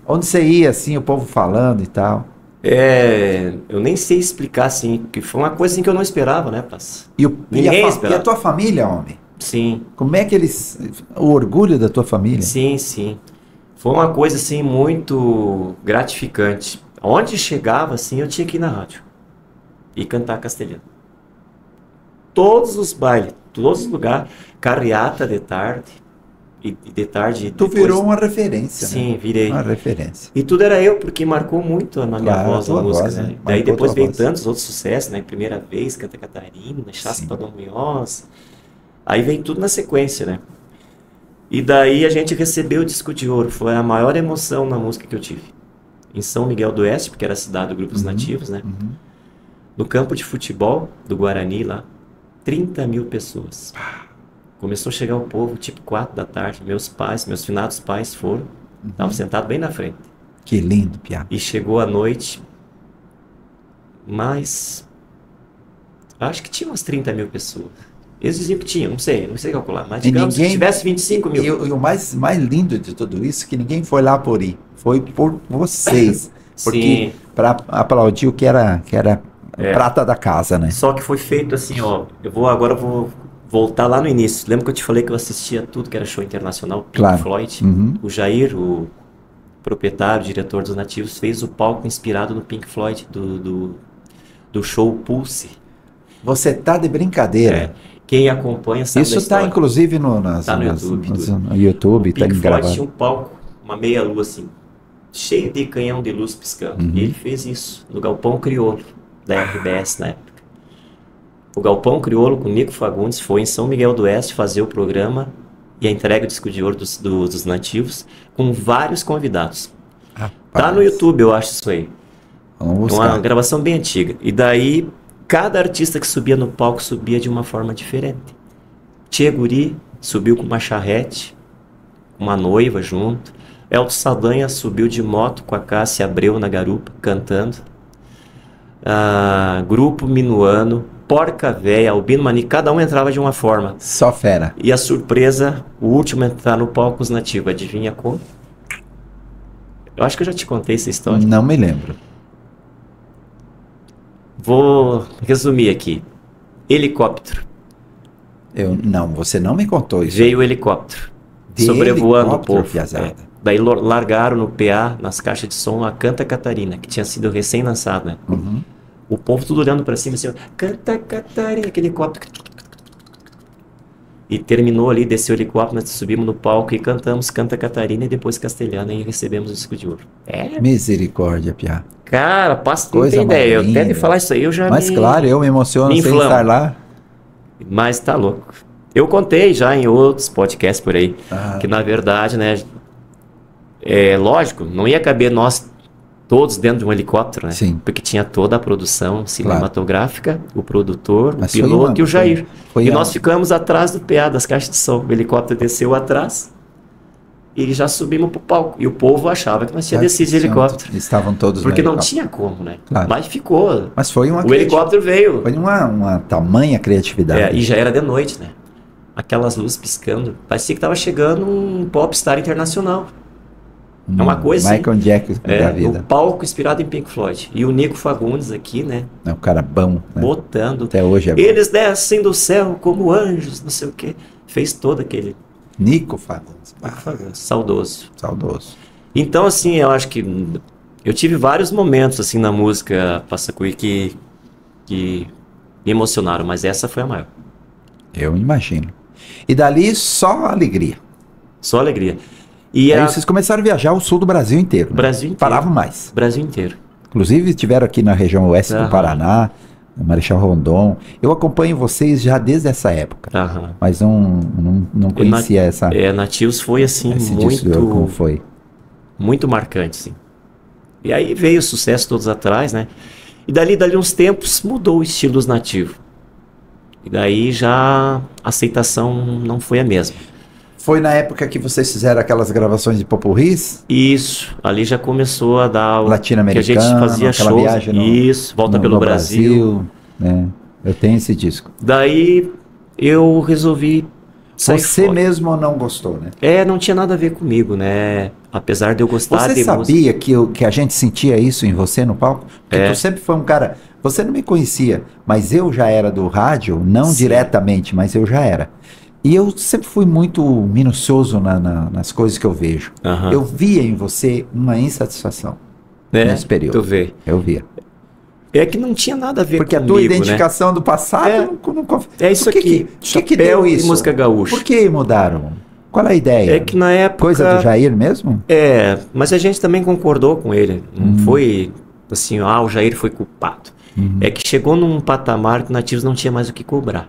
A: onde você ia, assim, o povo falando e tal?
B: Eu nem sei explicar, assim, que foi uma coisa assim que eu não esperava, né, Paz?
A: E a tua família, homem?
B: Sim.
A: Como é que o orgulho da tua família?
B: Sim, sim. Foi uma coisa, assim, muito gratificante. Onde chegava, assim, eu tinha que ir na rádio e cantar castelhano. Todos os bailes, todos os lugares, carreata de tarde. E de tarde...
A: Tu virou uma referência, né?
B: Sim, virei.
A: Uma referência.
B: E tudo era eu, porque marcou muito na minha voz a música,
A: voz,
B: né? Daí depois veio tantos outros sucessos, né? Primeira Vez, Canta Catarina, Chaspa Dom Munhoz. Aí vem tudo na sequência, né? E daí a gente recebeu o disco de ouro. Foi a maior emoção na música que eu tive. Em São Miguel do Oeste, porque era a cidade do Grupo dos Nativos, né? No campo de futebol do Guarani lá, 30 mil pessoas. Começou a chegar o povo, tipo 4 da tarde. Meus finados pais foram. Estavam sentados bem na frente.
A: Que lindo, piada.
B: E chegou a noite. Mas... acho que tinha umas 30 mil pessoas. Eles diziam que tinha, não sei calcular. Mas digamos que tivesse 25 mil.
A: E o mais lindo de tudo isso é que ninguém foi lá por ir. Foi por vocês. Porque para aplaudir o que era prata da casa, né?
B: Só que foi feito assim, ó. Agora eu vou voltar lá no início. Lembra que eu te falei que eu assistia tudo que era show internacional? Pink Floyd. O Jair, o proprietário, diretor dos Nativos, fez o palco inspirado no Pink Floyd, do show Pulse.
A: Você tá de brincadeira.
B: Quem acompanha sabe
A: isso está inclusive no YouTube.
B: O Pink Floyd tinha um palco, uma meia-lua assim, cheio de canhão de luz piscando. E ele fez isso no Galpão Crioulo, da RBS na época. O Galpão Crioulo com o Nico Fagundes foi em São Miguel do Oeste fazer o programa e a entrega do disco de ouro dos nativos com vários convidados.
A: Rapaz.
B: Tá no YouTube, eu acho isso aí.
A: Vamos
B: Uma
A: buscar.
B: gravação bem antiga. E daí, cada artista que subia no palco subia de uma forma diferente. Tchê Guri subiu com uma charrete, uma noiva junto. Elton Saldanha subiu de moto com a Cássia Abreu na garupa, cantando. Grupo Minuano, Porca Véia, Albino Mani, cada um entrava de uma forma.
A: Só fera.
B: E a surpresa, o último a entrar no palco com os nativos, adivinha como? Eu acho que eu já te contei essa história.
A: Não me lembro.
B: Vou resumir aqui. Helicóptero.
A: Não, você não me contou isso.
B: Veio o helicóptero,
A: De
B: sobrevoando o
A: helicóptero,
B: povo.
A: piazada.
B: Daí largaram no PA, nas caixas de som, a Canta Catarina, que tinha sido recém-lançado, né?
A: Uhum.
B: O povo tudo olhando pra cima, assim, ó, Canta Catarina, aquele helicóptero. E terminou ali, desceu o helicóptero, nós subimos no palco e cantamos Canta Catarina e depois Castelhana e recebemos o disco de ouro.
A: Misericórdia, Piá.
B: Cara, passa não
A: Coisa
B: tem
A: mais
B: ideia. Eu
A: linda.
B: até de falar isso aí, eu já
A: Mas
B: me...
A: claro, eu me emociono
B: me
A: sem
B: inflamo.
A: estar lá.
B: Mas tá louco. Eu contei já em outros podcasts por aí, que na verdade, né, lógico, não ia caber nós todos dentro de um helicóptero, né?
A: Sim.
B: Porque tinha toda a produção cinematográfica, o produtor,
A: Mas
B: o piloto e o Jair.
A: foi
B: E
A: a-
B: nós ficamos atrás do PA, das caixas de som. O helicóptero desceu atrás e já subimos pro palco. E o povo achava que nós tínhamos descido de helicóptero.
A: Estavam todos
B: Porque
A: no
B: não
A: helicóptero.
B: tinha como, né?
A: Claro.
B: Mas ficou.
A: Mas foi uma
B: O helicóptero veio.
A: Foi uma tamanha criatividade.
B: E já era de noite, né? Aquelas luzes piscando. Parecia que tava chegando um popstar internacional. É uma coisa assim.
A: Michael Jackson da vida.
B: O palco inspirado em Pink Floyd. E o Nico Fagundes aqui, né?
A: É um cara bom, né?
B: Botando.
A: Até hoje é bom.
B: Eles descem do céu como anjos, não sei o quê. Fez todo aquele
A: Nico Fagundes.
B: Nico Fagundes, saudoso.
A: Saudoso.
B: Então, assim, eu acho que eu tive vários momentos, assim, na música Passacuí que me emocionaram, mas essa foi a maior.
A: Eu imagino. E dali só alegria.
B: Só alegria. E
A: Aí vocês começaram a viajar o sul do Brasil inteiro. Né?
B: Brasil inteiro.
A: Paravam mais.
B: Brasil inteiro.
A: Inclusive estiveram aqui na região oeste do
B: Aham.
A: Paraná, no Marechal Rondon. Eu acompanho vocês já desde essa época.
B: Aham.
A: Mas não conhecia essa,
B: Nativos foi, assim,
A: esse disco, como foi.
B: muito marcante, assim. E aí veio o sucesso todos atrás, né? E dali uns tempos mudou o estilo dos nativos. E daí já a aceitação não foi a mesma.
A: Foi na época que vocês fizeram aquelas gravações de popurris?
B: Isso, ali já começou a dar o que a
A: Latino-americano,
B: gente fazia
A: aquela
B: shows.
A: viagem no,
B: Isso, Volta
A: no
B: pelo Brasil.
A: né? Eu tenho esse disco.
B: Daí eu resolvi sair
A: Você
B: fora.
A: mesmo não gostou, né?
B: Não tinha nada a ver comigo, né? Apesar de eu gostar
A: Você
B: de música.
A: sabia que a gente sentia isso em você no palco? Porque
B: É.
A: tu sempre foi um cara... Você não me conhecia, mas eu já era do rádio, não
B: Sim.
A: diretamente, mas eu já era. E eu sempre fui muito minucioso nas coisas que eu vejo.
B: Aham.
A: Eu via em você uma insatisfação nesse período.
B: Tu vê.
A: Eu via.
B: É que não tinha nada a ver
A: Porque
B: comigo,
A: a tua
B: né?
A: identificação do passado
B: É.
A: não
B: É isso
A: Por que
B: aqui,
A: que deu
B: chapéu e
A: isso?
B: música gaúcha.
A: Por que mudaram? Qual a ideia?
B: É que na época...
A: Coisa do Jair mesmo?
B: Mas a gente também concordou com ele. Não foi assim, o Jair foi culpado. É que chegou num patamar que o Nativos não tinha mais o que cobrar.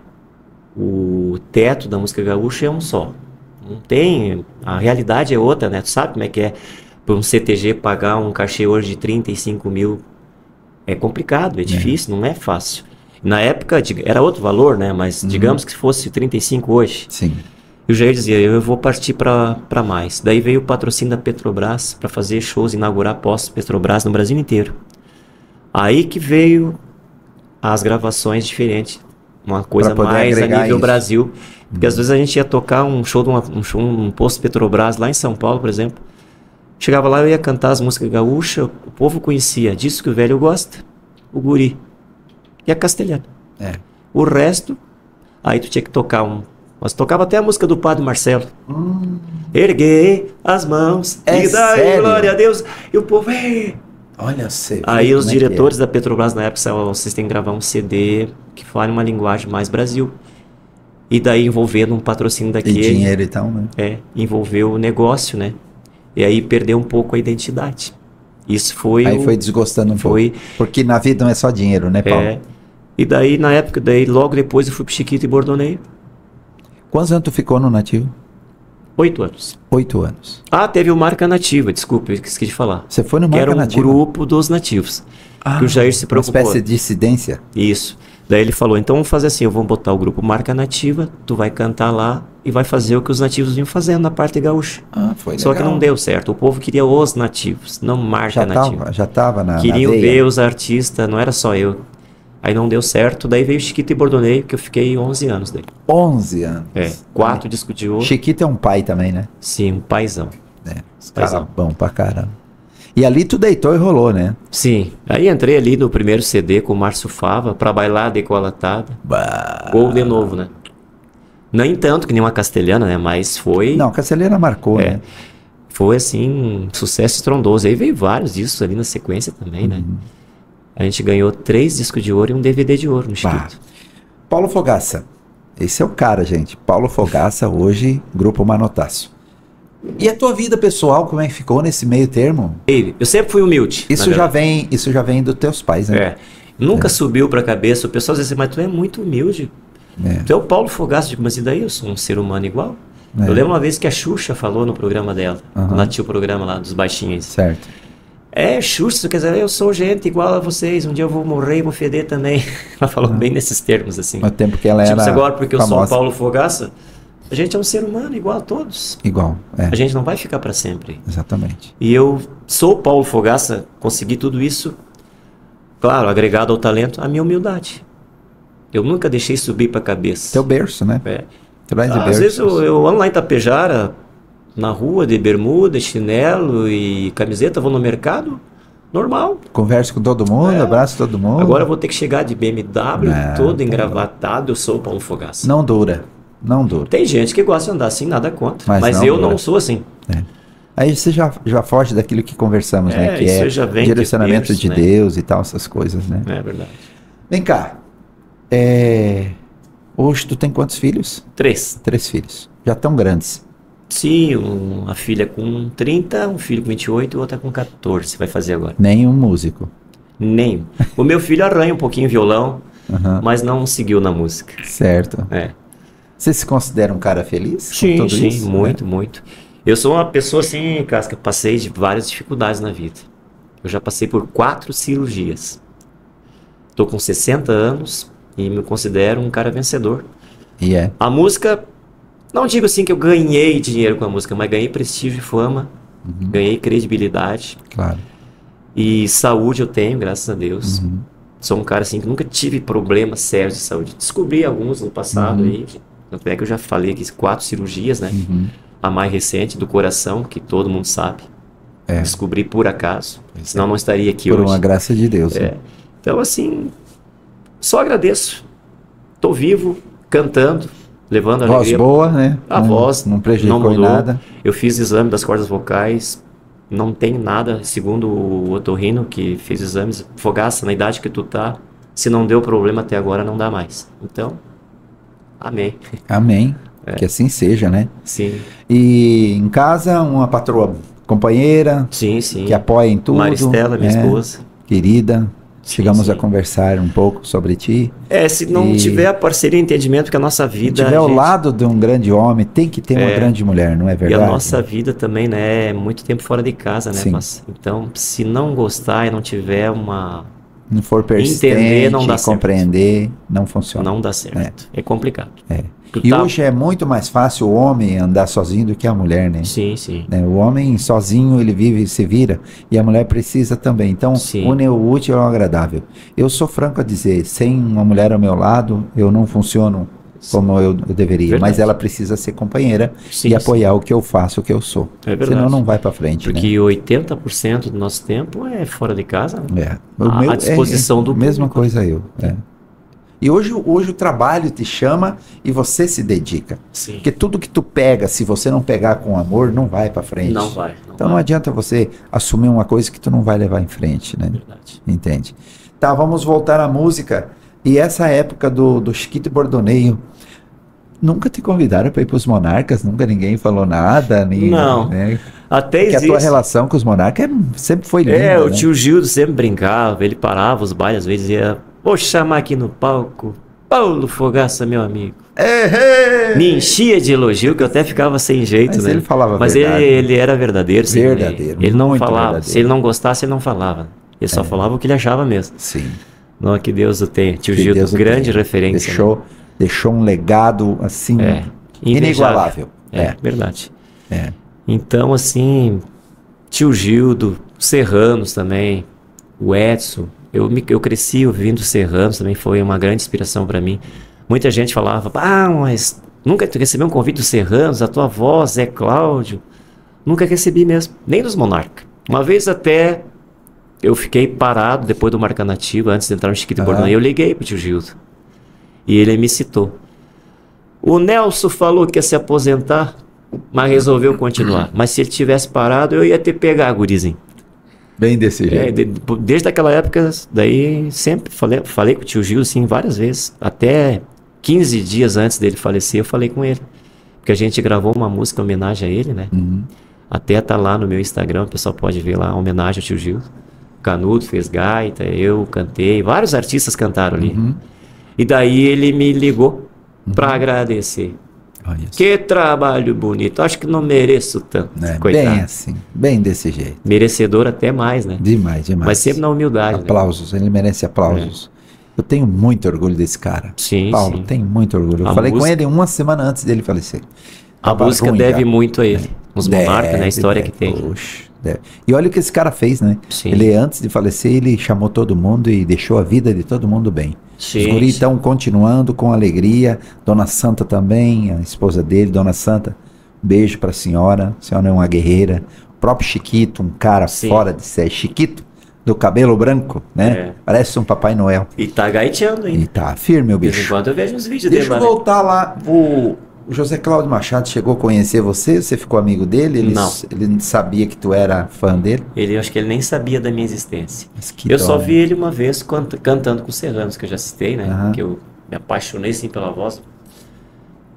B: O teto da música gaúcha é um só. Não tem... A realidade é outra, né? Tu sabe como é que é para um CTG pagar um cachê hoje de 35 mil. É complicado, é difícil, não é fácil. Na época era outro valor, né? Mas digamos que fosse 35 hoje.
A: Sim.
B: E o Jair dizia, eu vou partir para mais. Daí veio o patrocínio da Petrobras para fazer shows, inaugurar postos Petrobras no Brasil inteiro. Aí que veio as gravações diferentes. Uma coisa
A: Pra poder
B: mais a
A: agregar
B: nível
A: isso.
B: Brasil. Porque às vezes a gente ia tocar um show de um posto Petrobras lá em São Paulo, por exemplo. Chegava lá, eu ia cantar as músicas gaúchas, o povo conhecia. Disso que o velho gosta, o guri. E a castelhana.
A: É.
B: O resto, aí tu tinha que tocar Nós tocava até a música do Padre Marcelo. Erguei as mãos
A: É
B: e dai
A: sério?
B: glória a Deus. E o povo, "Ei!"
A: Olha, você.
B: Aí
A: vê
B: os
A: como é que
B: diretores da Petrobras na época disseram, "Ó, vocês têm que gravar um CD que fale uma linguagem mais Brasil." E daí envolvendo um patrocínio
A: E
B: daquele.
A: dinheiro e tal, né?
B: Envolveu o negócio, né? E aí perdeu um pouco a identidade. Isso foi
A: Aí foi desgostando um
B: foi-
A: pouco. Porque na vida não é só dinheiro, né, Paulo?
B: E daí, na época, logo depois eu fui pro Chiquito e Bordoneio.
A: Quantos anos tu ficou no Nativo?
B: 8 anos.
A: 8 anos.
B: Ah, teve o Marca Nativa, desculpa, eu esqueci de falar.
A: Você foi no
B: Que
A: Marca
B: era um
A: Nativa?
B: grupo dos nativos. Que o Jair se preocupou.
A: Uma espécie de dissidência?
B: Isso. Daí ele falou, então vamos fazer assim, eu vou botar o grupo Marca Nativa, tu vai cantar lá e vai fazer o que os nativos vinham fazendo na parte gaúcha.
A: Foi
B: Só
A: legal.
B: que não deu certo, o povo queria os nativos, não Marca Nativa.
A: Já tava na
B: Queriam
A: veia.
B: ver os artistas, não era só eu. Aí não deu certo, daí veio Chiquito e Bordoneio, que eu fiquei 11 anos daí.
A: 11 anos.
B: 4 discos de ouro.
A: Chiquito é um pai também, né?
B: Sim, um paizão.
A: Os caras bom pra caramba. E ali tu deitou e rolou, né?
B: Sim, aí entrei ali no primeiro CD com o Márcio Fava pra bailar decolatada. Gol de novo, né? Nem tanto que nem uma castelhana, né? Mas foi...
A: Não, a Castelhana marcou, né?
B: Foi assim, um sucesso estrondoso. Aí veio vários discos ali na sequência também, né? A gente ganhou 3 discos de ouro e um DVD de ouro no Chiquito.
A: Paulo Fogaça. Esse é o cara, gente. Paulo Fogaça, hoje, Grupo Manotácio. E a tua vida pessoal, como é que ficou nesse meio termo?
B: Eu sempre fui humilde.
A: Isso já vem dos teus pais, né?
B: Nunca subiu pra cabeça. O pessoal diz assim, mas tu é muito humilde. Tu é o Paulo Fogaça. Eu digo, mas e daí? Eu sou um ser humano igual. Eu lembro uma vez que a Xuxa falou no programa dela. Lá tinha o programa lá dos baixinhos.
A: Certo.
B: Xuxa, quer dizer, eu sou gente igual a vocês. Um dia eu vou morrer e vou feder também. Ela falou bem nesses termos, assim.
A: No tempo que ela era
B: agora, porque
A: famosa.
B: eu sou o Paulo Fogaça, a gente é um ser humano igual a todos.
A: Igual,
B: A gente não vai ficar para sempre.
A: Exatamente.
B: E eu sou o Paulo Fogaça, consegui tudo isso, claro, agregado ao talento, a minha humildade. Eu nunca deixei subir para a cabeça.
A: Teu berço, né?
B: Às vezes eu ando lá em Itapejara, na rua, de bermuda, chinelo e camiseta, vou no mercado, normal.
A: Converso com todo mundo, abraço todo mundo.
B: Agora eu vou ter que chegar de BMW, todo engravatado, eu sou o Paulo Fogaça.
A: Não dura.
B: Tem gente que gosta de andar assim, nada contra.
A: Mas
B: eu não sou assim.
A: Aí você já foge daquilo que conversamos, né? Que
B: isso já vem
A: direcionamento de
B: né?
A: Deus e tal, essas coisas, né?
B: É verdade.
A: Vem cá. Hoje tu tem quantos filhos?
B: 3.
A: 3 filhos. Já tão grandes.
B: Sim, uma filha com 30, um filho com 28 e outra com 14, vai fazer agora.
A: Nenhum músico.
B: Nenhum. O meu filho arranha um pouquinho violão, mas não seguiu na música.
A: Certo. Você se considera um cara feliz?
B: Sim,
A: com tudo isso,
B: muito, muito. Eu sou uma pessoa assim, Casca, passei de várias dificuldades na vida. Eu já passei por 4 cirurgias. Estou com 60 anos e me considero um cara vencedor. A música, não digo assim que eu ganhei dinheiro com a música, mas ganhei prestígio e fama, ganhei credibilidade.
A: Claro.
B: E saúde eu tenho, graças a Deus. Sou um cara assim que nunca tive problemas sérios de saúde. Descobri alguns no passado aí. Tanto é que eu já falei aqui 4 cirurgias, né? A mais recente, do coração, que todo mundo sabe. Descobri por acaso. Senão não estaria aqui hoje.
A: Por uma graça de Deus.
B: Então, assim, só agradeço. Tô vivo, cantando, levando a alegria.
A: Voz boa, né?
B: A voz
A: não prejudicou em nada.
B: Eu fiz exame das cordas vocais. Não tem nada, segundo o otorrino que fez exames. Fogaça, na idade que tu tá, se não deu problema até agora, não dá mais. Então... Amém.
A: Amém. Que assim seja, né?
B: Sim.
A: E em casa, uma patroa companheira.
B: Sim.
A: Que apoia em tudo.
B: Maristela, minha esposa.
A: Querida. Chegamos a conversar um pouco sobre ti.
B: Se não tiver a parceria e entendimento, porque a nossa vida...
A: Se tiver ao lado de um grande homem, tem que ter uma grande mulher, não é verdade?
B: E a nossa vida também, né? É muito tempo fora de casa, né? Mas, então, se não gostar e não tiver uma...
A: Não for persistente,
B: entender, não dá
A: compreender, não funciona.
B: Não dá certo. É complicado.
A: E hoje é muito mais fácil o homem andar sozinho do que a mulher, né?
B: Sim.
A: O homem sozinho, ele vive e se vira, e a mulher precisa também. Então, une o útil ao agradável. Eu sou franco a dizer, sem uma mulher ao meu lado, eu não funciono como eu deveria. Verdade. Mas ela precisa ser companheira e apoiar o que eu faço, o que eu sou. Senão não vai para frente.
B: Porque 80% do nosso tempo é fora de casa.
A: À
B: disposição do público.
A: Mesma coisa eu. E hoje o trabalho te chama e você se dedica. Porque tudo que tu pega, se você não pegar com amor, não vai para frente.
B: Não vai.
A: Então não adianta você assumir uma coisa que tu não vai levar em frente, né?
B: Verdade.
A: Entende? Tá, vamos voltar à música. E essa época do Chiquito e Bordoneio, nunca te convidaram para ir para os Monarcas? Nunca ninguém falou nada?
B: Não.
A: Né?
B: Até
A: porque a tua relação com os Monarcas sempre foi linda,
B: o tio Gildo sempre brincava, ele parava os bailes, às vezes ia Vou chamar aqui no palco Paulo Fogaça, meu amigo.
C: Ei!
B: Me enchia de elogio, que eu até ficava sem jeito,
C: Mas
B: né?
C: ele falava
B: Mas
C: verdade.
B: ele era verdadeiro, sim.
C: Verdadeiro,
B: Ele não
C: muito
B: falava.
C: verdadeiro.
B: Se ele não gostasse, ele não falava. Ele só falava o que ele achava mesmo.
C: Sim.
B: Não, que Deus o tenha. Tio
C: Que
B: Gildo,
C: Deus o
B: grande
C: tenha.
B: referência. Né?
C: Deixou um legado, assim, inigualável.
B: É, verdade.
C: É.
B: Então, assim, tio Gildo, Serranos também, o Edson. Eu cresci ouvindo Serranos, também foi uma grande inspiração para mim. Muita gente falava, mas nunca recebeu um convite dos Serranos, a tua voz, Zé Cláudio. Nunca recebi mesmo, nem dos Monarca. Uma vez até eu fiquei parado depois do Marca Nativa, antes de entrar no Chiquito e Bordão, e eu liguei pro tio Gildo. E ele me citou. O Nelson falou que ia se aposentar, mas resolveu continuar. Mas se ele tivesse parado, eu ia ter pegar, gurizinho.
C: Bem desse jeito.
B: Desde aquela época, daí sempre falei com o tio Gildo, assim, várias vezes. Até 15 dias antes dele falecer, eu falei com ele. Porque a gente gravou uma música em homenagem a ele, né? Até tá lá no meu Instagram, o pessoal pode ver lá, a homenagem ao tio Gildo. Canudo fez gaita, eu cantei, vários artistas cantaram ali. E daí ele me ligou para agradecer. Que trabalho bonito, acho que não mereço tanto.
C: Coitado. Bem assim, bem desse jeito.
B: Merecedor até mais, né?
C: Demais.
B: Mas sempre na humildade.
C: Aplausos, né? Ele merece aplausos. Eu tenho muito orgulho desse cara.
B: Sim,
C: Paulo, tenho muito orgulho. Eu falei com ele uma semana antes dele falecer.
B: A música deve muito a ele. Os Monarca, né? A história que tem.
C: Puxa, e olha o que esse cara fez, né?
B: Sim.
C: Ele, antes de falecer, ele chamou todo mundo e deixou a vida de todo mundo bem. Os guri estão continuando com alegria. Dona Santa também, a esposa dele, Dona Santa. Beijo pra senhora. A senhora é uma guerreira. O próprio Chiquito, um cara fora de série. Chiquito, do cabelo branco, né? Parece um Papai Noel.
B: E tá gaiteando ainda.
C: E tá firme, o bicho.
B: De vez em quando eu vejo uns vídeos dele.
C: Deixa eu voltar lá. O José Cláudio Machado chegou a conhecer você? Você ficou amigo dele?
B: Não.
C: Ele sabia que tu era fã dele?
B: Eu acho que ele nem sabia da minha existência. Eu só vi ele uma vez cantando com os Serranos, que eu já citei, né? Que eu me apaixonei assim pela voz.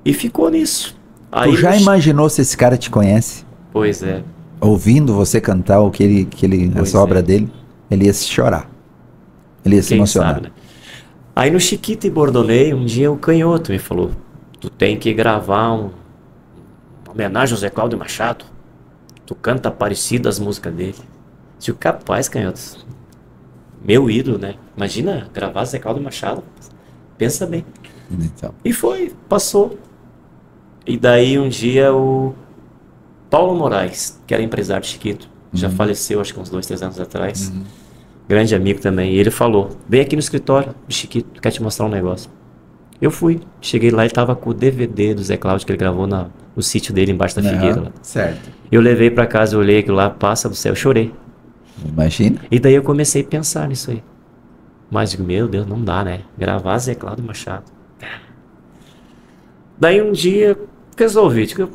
B: E ficou nisso. Aí
C: tu já imaginou se esse cara te conhece?
B: Pois é.
C: Ouvindo você cantar as obras dele, ele ia se chorar. Ele ia se emocionar.
B: Sabe, né? Aí no Chiquito e Bordonei, um dia o Canhoto me falou: tu tem que gravar uma homenagem ao Zé Cláudio Machado. Tu canta parecido as músicas dele. Se o capaz, Canhoto. Meu ídolo, né? Imagina gravar Zé Cláudio Machado. Pensa bem.
C: Então.
B: E passou. E daí um dia o Paulo Moraes, que era empresário de Chiquito, já faleceu acho que uns 2, 3 anos atrás. Grande amigo também. E ele falou: vem aqui no escritório do Chiquito, quer te mostrar um negócio. Eu fui, cheguei lá e tava com o DVD do Zé Cláudio que ele gravou no sítio dele, embaixo da figueira. Lá.
C: Certo.
B: Eu levei pra casa, eu olhei aquilo lá, passa do céu, eu chorei.
C: Imagina.
B: E daí eu comecei a pensar nisso aí. Mas digo, meu Deus, não dá, né? Gravar Zé Cláudio Machado. Daí um dia, resolvi, digo,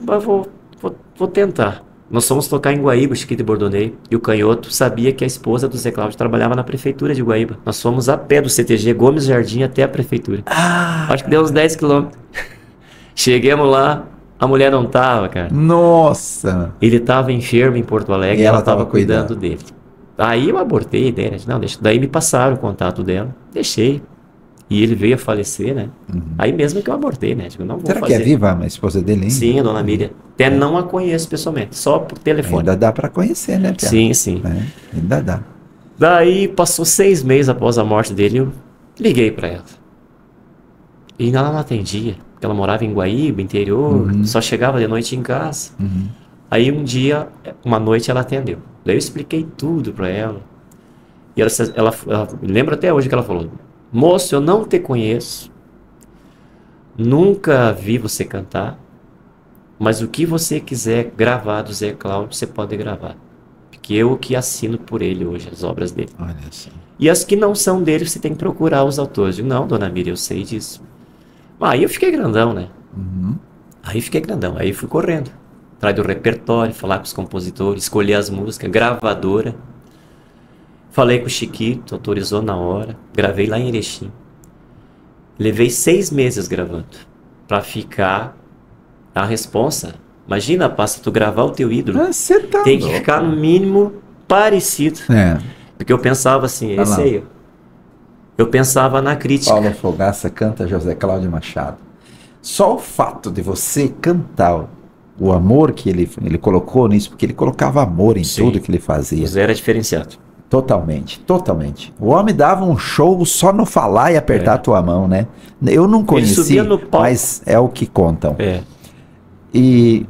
B: vou tentar. Nós fomos tocar em Guaíba, Chiquito e Bordonei, e o Canhoto sabia que a esposa do Zé Cláudio trabalhava na prefeitura de Guaíba. Nós fomos a pé do CTG Gomes Jardim até a prefeitura. Acho que deu uns 10 quilômetros. Chegamos lá, a mulher não tava, cara.
C: Nossa!
B: Ele tava enfermo em Porto Alegre e ela tava cuidando dele. Aí eu abortei a ideia, né? Não, deixa. Daí me passaram o contato dela, deixei. E ele veio a falecer, né? Aí mesmo que eu abortei, né? Digo, não vou
C: Será
B: fazer.
C: que é viva a esposa dele ainda?
B: Sim, a dona Miriam. Até não a conheço pessoalmente, só por telefone.
C: Ainda dá pra conhecer, né, Pia?
B: Sim, sim.
C: Ainda dá.
B: Daí passou 6 meses após a morte dele, eu liguei pra ela. E ela não atendia, porque ela morava em Guaíba, interior, só chegava de noite em casa. Aí uma noite ela atendeu. Daí eu expliquei tudo pra ela. E ela lembra até hoje que ela falou: moço, eu não te conheço, nunca vi você cantar, mas o que você quiser gravar do Zé Cláudio, você pode gravar. Porque eu que assino por ele hoje, as obras dele.
C: Olha só.
B: E as que não são dele, você tem que procurar os autores. Eu digo, não, dona Miriam, eu sei disso. Aí eu fiquei grandão, né? Aí fui correndo. Atrás do repertório, falar com os compositores, escolher as músicas, gravadora. Falei com o Chiquito, autorizou na hora. Gravei lá em Erechim. Levei 6 meses gravando. Pra ficar a responsa. Imagina, passa tu gravar o teu ídolo.
C: Você tá
B: tem que
C: louco.
B: ficar no mínimo parecido. Porque eu pensava assim, esse aí, Eu pensava na crítica.
C: Paulo Fogaça canta José Cláudio Machado. Só o fato de você cantar o amor que ele colocou nisso, porque ele colocava amor em tudo que ele fazia.
B: O Zé era diferenciado.
C: Totalmente, totalmente. O homem dava um show só no falar e apertar a tua mão, né? Eu não conheci, mas é o que contam. E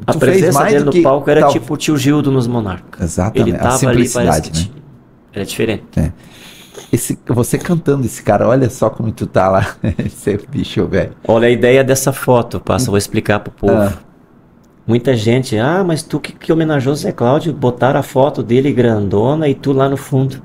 B: a presença dele no palco era tipo o tio Gildo nos Monarcas.
C: Exatamente.
B: Ele tava ali, parece que era diferente.
C: Você cantando esse cara, olha só como tu tá lá, esse bicho, velho.
B: Olha a ideia dessa foto, vou explicar pro povo. Muita gente, mas tu que homenageou o Zé Cláudio, botaram a foto dele grandona e tu lá no fundo.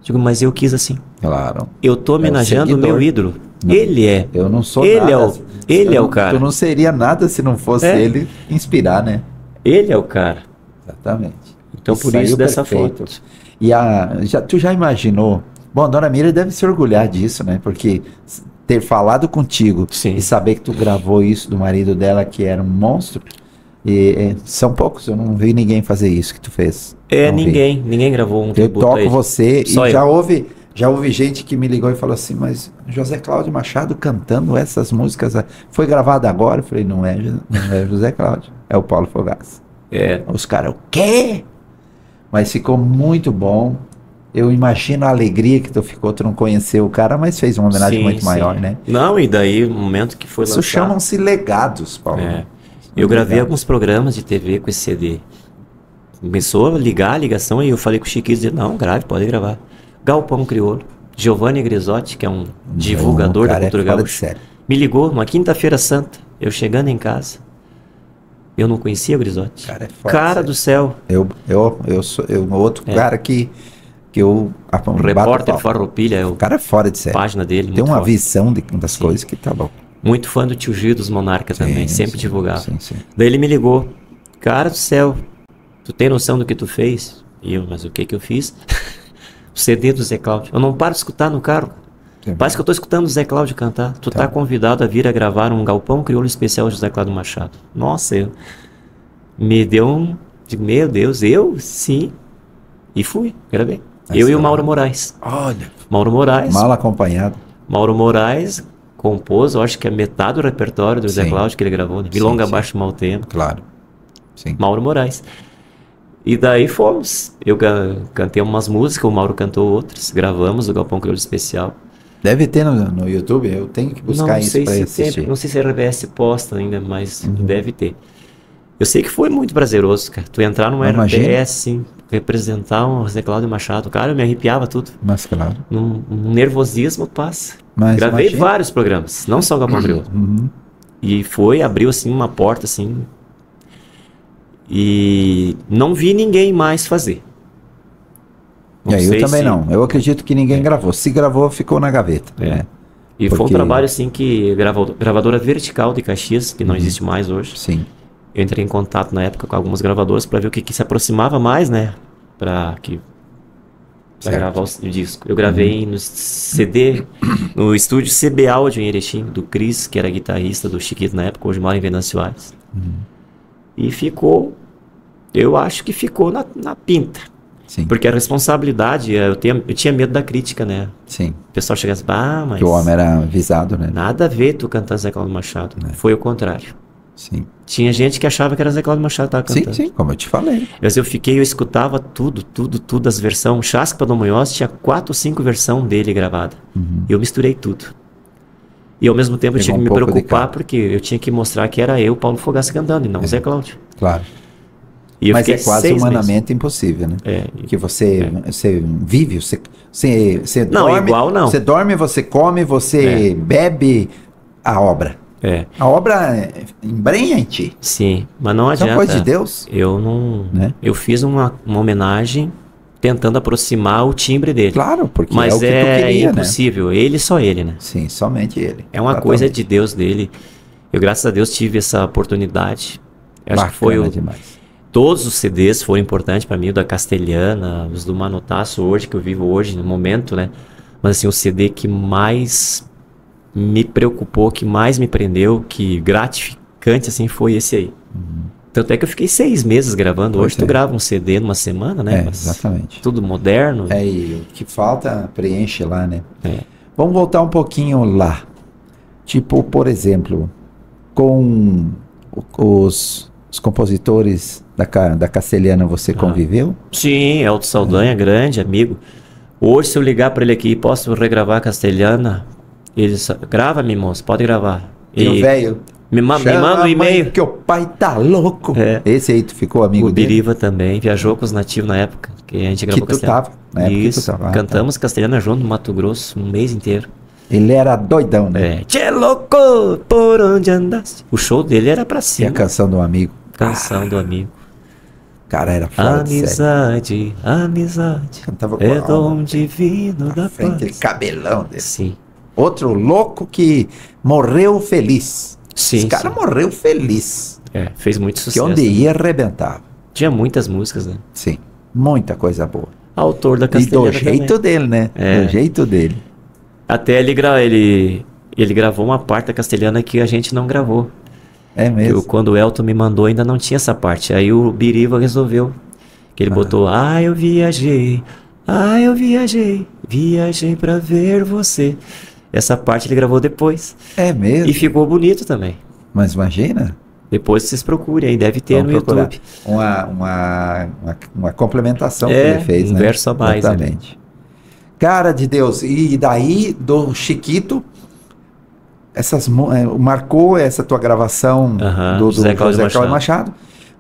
B: Digo, mas eu quis assim.
C: Claro.
B: Eu tô homenageando o meu ídolo.
C: Não,
B: ele é.
C: Eu não sou
B: ele
C: nada.
B: Ele é o cara.
C: Tu não seria nada se não fosse ele inspirar, né?
B: Ele é o cara.
C: Exatamente.
B: Então por isso dessa foto.
C: E tu já imaginou? Bom, a Dona Mira deve se orgulhar disso, né? Porque ter falado contigo e saber que tu gravou isso do marido dela, que era um monstro. São poucos, eu não vi ninguém fazer isso que tu fez. Ninguém gravou um tributo. Eu toco você e já houve gente que me ligou e falou assim, mas José Cláudio Machado cantando essas músicas, foi gravado agora? Eu falei, não é José Cláudio, é o Paulo Fogaça. Os caras, o quê? Mas ficou muito bom. Eu imagino a alegria que tu ficou, tu não conheceu o cara, mas fez uma homenagem muito maior, né?
B: Não, e daí, no momento que foi lançado...
C: Isso chamam-se legados, Paulo.
B: Eu gravei alguns programas de TV com esse CD. Começou a ligar a ligação e eu falei com o Chiquinho, disse, não, grave, pode gravar. Galpão Crioulo, Giovanni Grisotti, que é um divulgador da cultura gaúcha, me ligou uma quinta-feira santa, eu chegando em casa. Eu não conhecia o Grisotti. Cara do céu.
C: Eu sou outro cara que eu...
B: O repórter Farroupilha.
C: O cara é fora de série.
B: Página dele.
C: Tem uma visão das coisas que tá bom.
B: Muito fã do tio Gil dos Monarcas também, sempre divulgava. Daí ele me ligou, cara do céu, tu tem noção do que tu fez? E eu, mas o que eu fiz? O CD do Zé Cláudio. Eu não paro de escutar no carro. Parece que eu tô escutando o Zé Cláudio cantar. Tu tá convidado a vir a gravar um Galpão Crioulo especial de José Cláudio Machado. Nossa, me deu um... Meu Deus, eu? Sim. E fui, gravei. Eu e o Mauro Moraes.
C: Olha.
B: Mauro Moraes.
C: Mal acompanhado.
B: Mauro Moraes compôs, eu acho que é metade do repertório do Zé Cláudio que ele gravou. Milonga Abaixo do Mau Tempo.
C: Claro.
B: Mauro Moraes. E daí fomos. Eu cantei umas músicas, o Mauro cantou outras. Gravamos o Galpão Crioulo Especial.
C: Deve ter no YouTube, eu tenho que buscar isso para assistir.
B: Não sei se a RBS posta ainda, mas deve ter. Eu sei que foi muito prazeroso, cara. Tu entrar numa RBS, assim, representar um Zé Cláudio Machado. Cara, eu me arrepiava tudo.
C: Mas claro.
B: Um nervosismo passa. Gravei vários programas, não só o Galpão Crioulo. E abriu assim uma porta, assim. E não vi ninguém mais fazer.
C: Eu também não. Eu acredito que ninguém gravou. Se gravou, ficou na gaveta. Né?
B: E foi um trabalho assim que gravadora Vertical de Caxias, que não existe mais hoje.
C: Sim.
B: Eu entrei em contato na época com algumas gravadoras para ver o que se aproximava mais, né? Para gravar o disco. Eu gravei no CD, no estúdio CB Audio em Erechim, do Cris, que era guitarrista do Chiquito na época, hoje mora em Venâncio Aires. E ficou, eu acho que ficou na pinta.
C: Sim.
B: Porque a responsabilidade, eu tinha medo da crítica, né?
C: Sim.
B: O pessoal chegava assim, mas...
C: Que o homem era avisado, né?
B: Nada a ver tu cantando Zé Cláudio Machado. Foi o contrário.
C: Sim.
B: Tinha gente que achava que era Zé Cláudio Machado que tava cantando.
C: Sim, como eu te falei.
B: Mas eu escutava tudo, as versões. Chasca Dom Munhoz tinha 4 ou 5 versões dele gravada. E eu misturei tudo. E ao mesmo tempo eu tinha que me preocupar porque eu tinha que mostrar que era eu, Paulo Fogaça, cantando, e não o Zé Cláudio.
C: Claro.
B: E
C: mas é quase humanamente impossível, né? Que você vive, você
B: não,
C: dorme,
B: igual não.
C: Você dorme, você come, você bebe a obra. A obra embrenha em ti.
B: Sim, mas não adianta.
C: É uma coisa de Deus.
B: Eu não... Né? Eu fiz uma homenagem tentando aproximar o timbre dele.
C: Claro, porque
B: mas
C: é o que tu queria,
B: impossível. Né? Ele, só ele, né?
C: Sim, somente ele.
B: É uma coisa de Deus dele. Eu, graças a Deus, tive essa oportunidade. Eu acho que foi
C: demais.
B: Todos os CDs foram importantes para mim, o da Castelhana, os do Manotaço hoje, que eu vivo hoje, no momento, né? Mas assim, o CD que mais me preocupou, que mais me prendeu, que gratificante, assim, foi esse aí. Tanto é que eu fiquei 6 meses gravando. Hoje tu grava um CD numa semana, né?
C: Exatamente.
B: Tudo moderno.
C: E o que falta preenche lá, né?
B: É.
C: Vamos voltar um pouquinho lá. Tipo, por exemplo, com os compositores da Castelhana você conviveu?
B: Sim, Elton Saldanha, grande amigo. Hoje, se eu ligar para ele aqui, posso regravar a Castelhana? Ele disse, grava-me, moço, pode gravar.
C: E o velho?
B: Me manda um e-mail.
C: Que o pai tá louco. Esse aí tu ficou amigo dele?
B: O Biriva também, viajou com os nativos na época, que a gente gravou
C: Castelhana.
B: Isso, cantamos Castelhana junto no Mato Grosso, um mês inteiro.
C: Ele era doidão, né?
B: Tchê louco, por onde andaste? O show dele era pra cima.
C: E a canção do amigo?
B: Canção do amigo.
C: Cara, era foda.
B: Amizade, amizade.
C: Cantava com
B: é dom divino da paz.
C: Aquele cabelão dele.
B: Sim.
C: Outro louco que morreu feliz.
B: Sim.
C: Esse cara morreu feliz.
B: Fez muito sucesso.
C: Que onde ia arrebentava.
B: Tinha muitas músicas, né?
C: Sim. Muita coisa boa.
B: Autor da Castelhana.
C: E do jeito
B: também.
C: dele, né? Do jeito dele.
B: Até ele gravou uma parte da Castelhana que a gente não gravou.
C: É mesmo?
B: Quando o Elton me mandou, ainda não tinha essa parte. Aí o Biriva resolveu. Que ele botou, eu viajei, viajei pra ver você. Essa parte ele gravou depois.
C: É mesmo?
B: E ficou bonito também.
C: Mas imagina.
B: Depois vocês procurem aí, deve ter no YouTube.
C: Uma complementação que ele fez, né?
B: Verso a mais.
C: Exatamente. Ali. Cara de Deus, e daí do Chiquito, marcou essa tua gravação do José Cláudio Machado.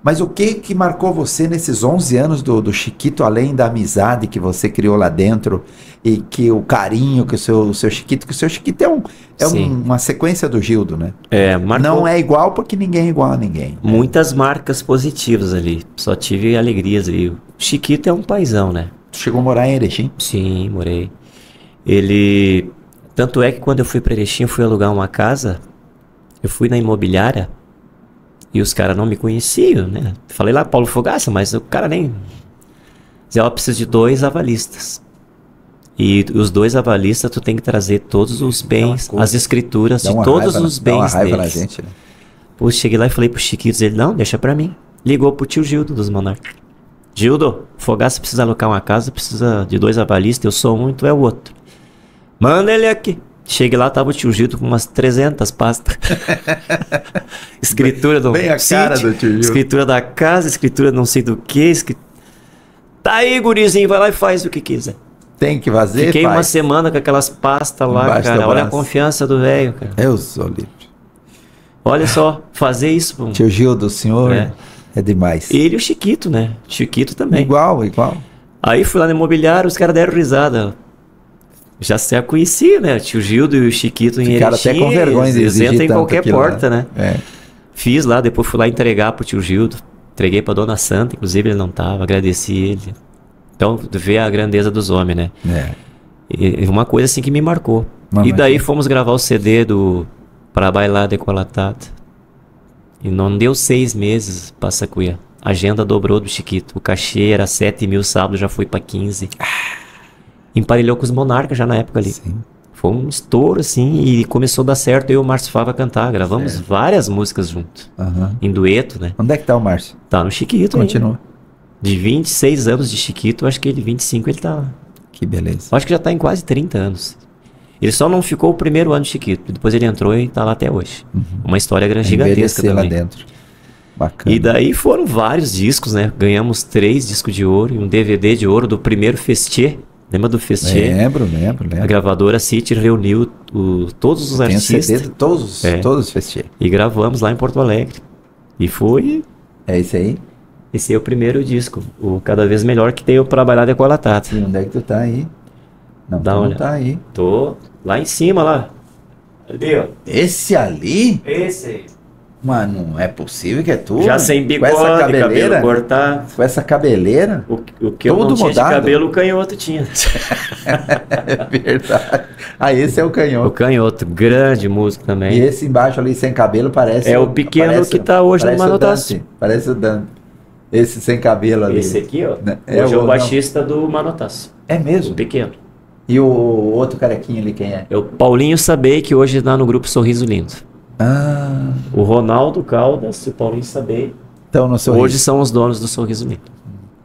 C: Mas o que marcou você nesses 11 anos do Chiquito, além da amizade que você criou lá dentro e que o carinho que o seu Chiquito, que o seu Chiquito é uma sequência do Gildo, né?
B: Marcou.
C: Não é igual porque ninguém é igual a ninguém.
B: Muitas marcas positivas ali, só tive alegrias ali. O Chiquito é um paizão, né?
C: Tu chegou a morar em Erechim?
B: Sim, morei. Tanto é que quando eu fui para Erechim, eu fui alugar uma casa, eu fui na imobiliária, e os caras não me conheciam, né? Falei lá, Paulo Fogaça, mas o cara nem... Dizia, eu preciso de 2 avalistas. E os 2 avalistas, tu tem que trazer todos os bens, as escrituras de todos os bens deles.
C: Na gente, né?
B: Pô, cheguei lá e falei pro Chiquito, ele, não, deixa pra mim. Ligou pro tio Gildo dos Monarcas. Gildo, Fogaça precisa alocar uma casa, precisa de 2 avalistas, eu sou um e tu é o outro. Manda ele aqui. Cheguei lá, tava o tio Gildo com umas 300 pastas. Escritura do
C: bem a
B: sítio,
C: cara do tio Gildo.
B: Escritura da casa, escritura não sei do que. Tá aí, gurizinho, vai lá e faz o que quiser.
C: Tem que fazer,
B: Fiquei uma semana com aquelas pastas lá,
C: embaixo
B: cara. Olha a confiança do velho, cara.
C: Eu sou livre.
B: Olha só, fazer isso.
C: Tio Gildo, o senhor é demais.
B: Ele e o Chiquito, né? Chiquito também.
C: Igual.
B: Aí fui lá no imobiliário, os caras deram risada. Já se conhecia, né? O tio Gildo e o Chiquito em
C: Ficaram até com vergonha de exigir
B: tanto em qualquer porta,
C: lá,
B: né? Fiz lá, depois fui lá entregar pro tio Gildo. Entreguei pra Dona Santa, inclusive ele não tava, agradeci ele. Então, ver a grandeza dos homens, né? E uma coisa assim que me marcou. E daí fomos gravar o CD do Para Bailar Decolatado. E não deu 6 meses pra Sacuia. A agenda dobrou do Chiquito. O cachê era 7 mil sábado, já foi pra 15. Emparelhou com os Monarcas já na época ali.
C: Sim.
B: Foi um estouro, assim, e começou a dar certo. Eu e o Márcio Fava cantar. Gravamos várias músicas juntos. Em dueto, né?
C: Onde é que tá o Márcio?
B: Tá no Chiquito.
C: Continua.
B: Ainda. De 26 anos de Chiquito, acho que 25 ele tá...
C: Que beleza.
B: Acho que já tá em quase 30 anos. Ele só não ficou o primeiro ano de Chiquito. Depois ele entrou e tá lá até hoje. Uma história gigantesca também.
C: Lá dentro. Bacana.
B: E daí foram vários discos, né? Ganhamos 3 discos de ouro e um DVD de ouro do primeiro Festier. Lembra do Festier?
C: Lembro.
B: A gravadora City reuniu todos os artistas.
C: CD de todos os Festier.
B: E gravamos lá em Porto Alegre. E foi...
C: É esse aí?
B: Esse é o primeiro disco. O Cada Vez Melhor, que tem o Pra Bailar Decolatado.
C: E onde é que tu tá aí? Não,
B: Dá
C: tu não tá aí.
B: Tô lá em cima, lá. Ali, ó.
C: Esse ali?
B: Esse aí.
C: Mano, não é possível que é tu?
B: Já sem bigode,
C: com essa cabeleira?
B: cabelo cortado.
C: Com essa cabeleira?
B: O que eu não tinha de cabelo, o canhoto tinha.
C: É verdade. Esse é o canhoto.
B: O canhoto, grande músico também.
C: E esse embaixo ali sem cabelo parece...
B: É o pequeno que tá hoje no Manotácio.
C: Parece o Dante. Esse sem cabelo ali.
B: Esse aqui, ó.
C: É
B: hoje é o baixista do Manotácio.
C: É mesmo?
B: O pequeno.
C: E o outro carequinho ali, quem é?
B: É o Paulinho Sabei, que hoje tá no grupo Sorriso Lindo.
C: Ah.
B: O Ronaldo Caldas, o Paulinho Sabei.
C: Então, no Sorriso.
B: Hoje são os donos do Sorriso Lindo.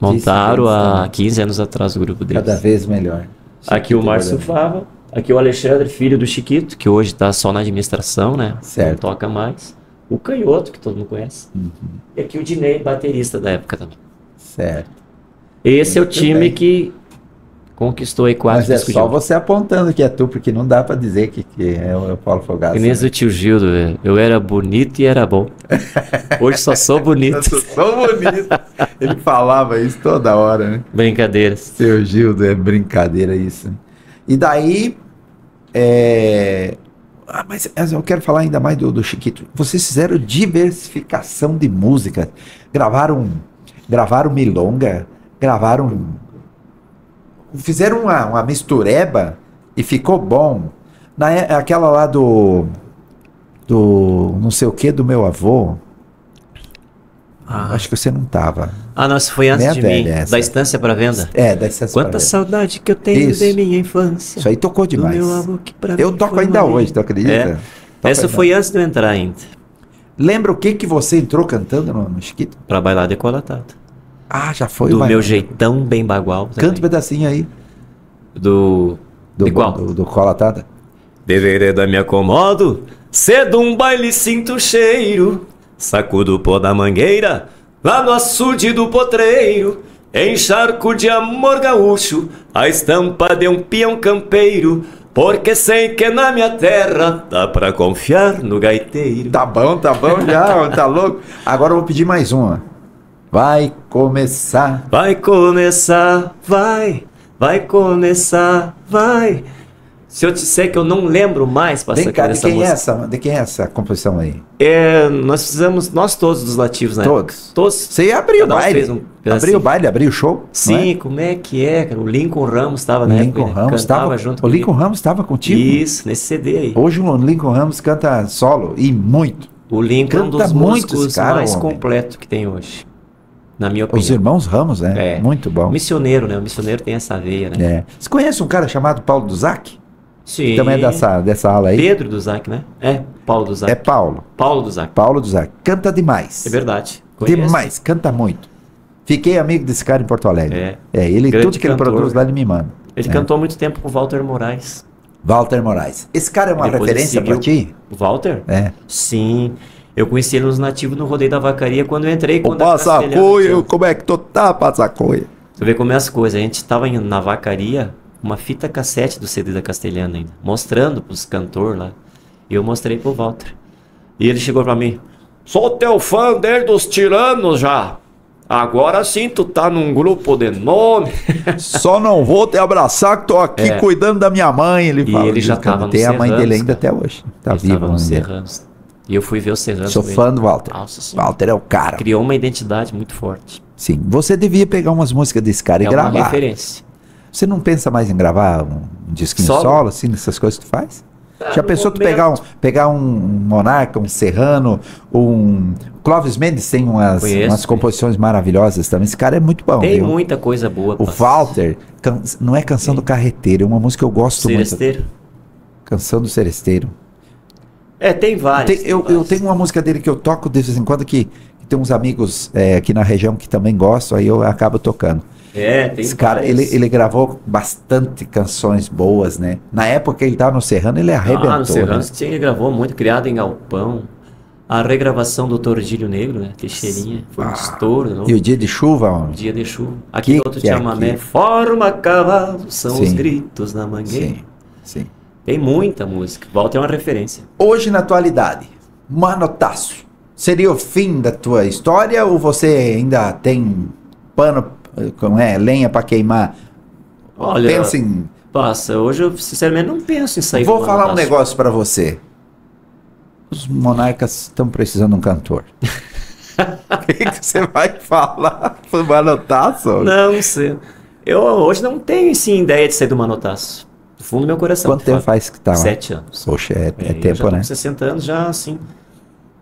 B: Montaram há 15 anos atrás o grupo deles.
C: Cada vez melhor.
B: Aqui o Márcio Fava, aqui o Alexandre, filho do Chiquito, que hoje está só na administração, né?
C: Certo.
B: Não toca mais. O Canhoto, que todo mundo conhece. E aqui o Dinei, baterista da época também.
C: Certo.
B: Esse é o time que conquistou aí 4
C: Mas é
B: discos de
C: só
B: ouro.
C: você apontando que é tu, porque não dá pra dizer que é o Paulo Fogaça.
B: E nem o tio Gildo, velho. Eu era bonito e era bom. Hoje só sou bonito.
C: Eu sou bonito. Ele falava isso toda hora, né?
B: Brincadeiras.
C: Seu Gildo, é brincadeira isso. Né? E daí, mas eu quero falar ainda mais do Chiquito. Vocês fizeram diversificação de música. Gravaram milonga, fizeram uma mistureba e ficou bom. Aquela lá do não sei o que do meu avô. Acho que você não tava.
B: Não, isso foi antes de mim. Da Estância para Venda.
C: Da Estância
B: Quanta
C: para Venda.
B: saudade que eu tenho de minha infância.
C: Isso aí tocou demais.
B: Do meu avô que pra
C: eu
B: mim
C: toco
B: foi
C: ainda
B: uma
C: hoje, tu acredita?
B: Essa foi antes de eu entrar ainda.
C: Lembra o que você entrou cantando no Chiquito?
B: Pra bailar decolatado.
C: Já foi.
B: Do meu jeitão bem bagual.
C: Canta um pedacinho aí.
B: De qual?
C: Do Colatada.
B: De vereda me acomodo, cedo um baile sinto cheiro, sacudo o pó da mangueira, lá no açude do potreiro, encharco de amor gaúcho, a estampa de um peão campeiro, porque sei que na minha terra dá pra confiar no gaiteiro.
C: Tá bom já, tá louco? Agora eu vou pedir mais uma. Vai começar.
B: Vai começar, vai começar, vai. Se eu te disser que eu não lembro mais para
C: Vem cá, de quem é essa composição aí?
B: Nós fizemos, nós todos dos Nativos, né?
C: Todos? Você abriu o baile. Abriu o baile, abriu o show?
B: Sim, como é que é, cara? O Lincoln Ramos estava na época.
C: O Lincoln Ramos estava contigo?
B: Isso, nesse CD aí.
C: Hoje o Lincoln Ramos canta solo, e muito.
B: O Lincoln é um dos músicos mais completos que tem hoje. Na minha opinião.
C: Os irmãos Ramos, né? Muito bom.
B: Missioneiro, né? O missioneiro tem essa veia, né?
C: Você conhece um cara chamado Paulo Duzac?
B: Sim.
C: Também é dessa ala aí?
B: Pedro Duzac, né? Paulo Duzac.
C: É Paulo.
B: Paulo Duzac.
C: Paulo Duzac. Canta demais.
B: É verdade.
C: Demais, canta muito. Fiquei amigo desse cara em Porto Alegre. Ele, tudo que ele produz lá, ele me manda.
B: Ele cantou muito tempo com o Walter Moraes.
C: Walter Moraes. Esse cara é uma referência pra ti?
B: O Walter? Sim. Eu conheci ele nos Nativos no Rodeio da Vacaria quando eu entrei.
C: O Passacoia, como é que tu tá, Passacoia?
B: Você vê como é as coisas. A gente tava na Vacaria, uma fita cassete do CD da Castelhana ainda, mostrando pros cantores lá. E eu mostrei pro Walter. E ele chegou pra mim: sou teu fã desde os Tiranos já. Agora sim tu tá num grupo de nome.
C: Só não vou te abraçar que tô aqui cuidando da minha mãe. Ele fala.
B: E ele já tava no
C: Tem a mãe dele ainda até hoje. Tá vivo ainda.
B: E eu fui ver o Serrano.
C: Sou fã do Walter.
B: Nossa,
C: Walter é o cara.
B: Criou uma identidade muito forte.
C: Sim. Você devia pegar umas músicas desse cara e gravar.
B: É uma referência.
C: Você não pensa mais em gravar um disquinho solo, assim, nessas coisas que tu faz? Já pensou tu pegar um Monarca, um Serrano, um... Clóvis Mendes tem umas composições maravilhosas também. Esse cara é muito bom.
B: Tem muita coisa boa.
C: O Walter, não é Canção do Carreteiro, é uma música que eu gosto muito. Canção do Seresteiro.
B: Tem várias.
C: Eu tenho uma música dele que eu toco de vez em quando que tem uns amigos aqui na região que também gostam, aí eu acabo tocando.
B: Tem
C: esse cara, ele gravou bastante canções boas, né? Na época que ele estava no Serrano, ele arrebentou.
B: No Serrano, ele gravou muito, Criado em Galpão. A regravação do Tordilho Negro, né? Teixeirinha, foi um estouro. Não?
C: E o Dia de Chuva, homem?
B: Dia de Chuva. Aqui outro chamamé, forma cavalo, são os gritos na mangueira.
C: Sim.
B: Tem muita música. Walter é uma referência.
C: Hoje, na atualidade, Manotaço seria o fim da tua história ou você ainda tem pano, lenha para queimar?
B: Olha,
C: pensa em...
B: Passa, hoje eu sinceramente não penso em sair.
C: Vou falar um negócio para você. Os Monarcas estão precisando de um cantor. O que você vai falar pro Manotaço?
B: Não sei. Eu hoje não tenho sim ideia de sair do Manotaço. Do fundo do meu coração.
C: Quanto tempo faz que tá lá?
B: 7 anos.
C: Poxa, é tempo,
B: já tô
C: né?
B: Com 60 anos já, assim.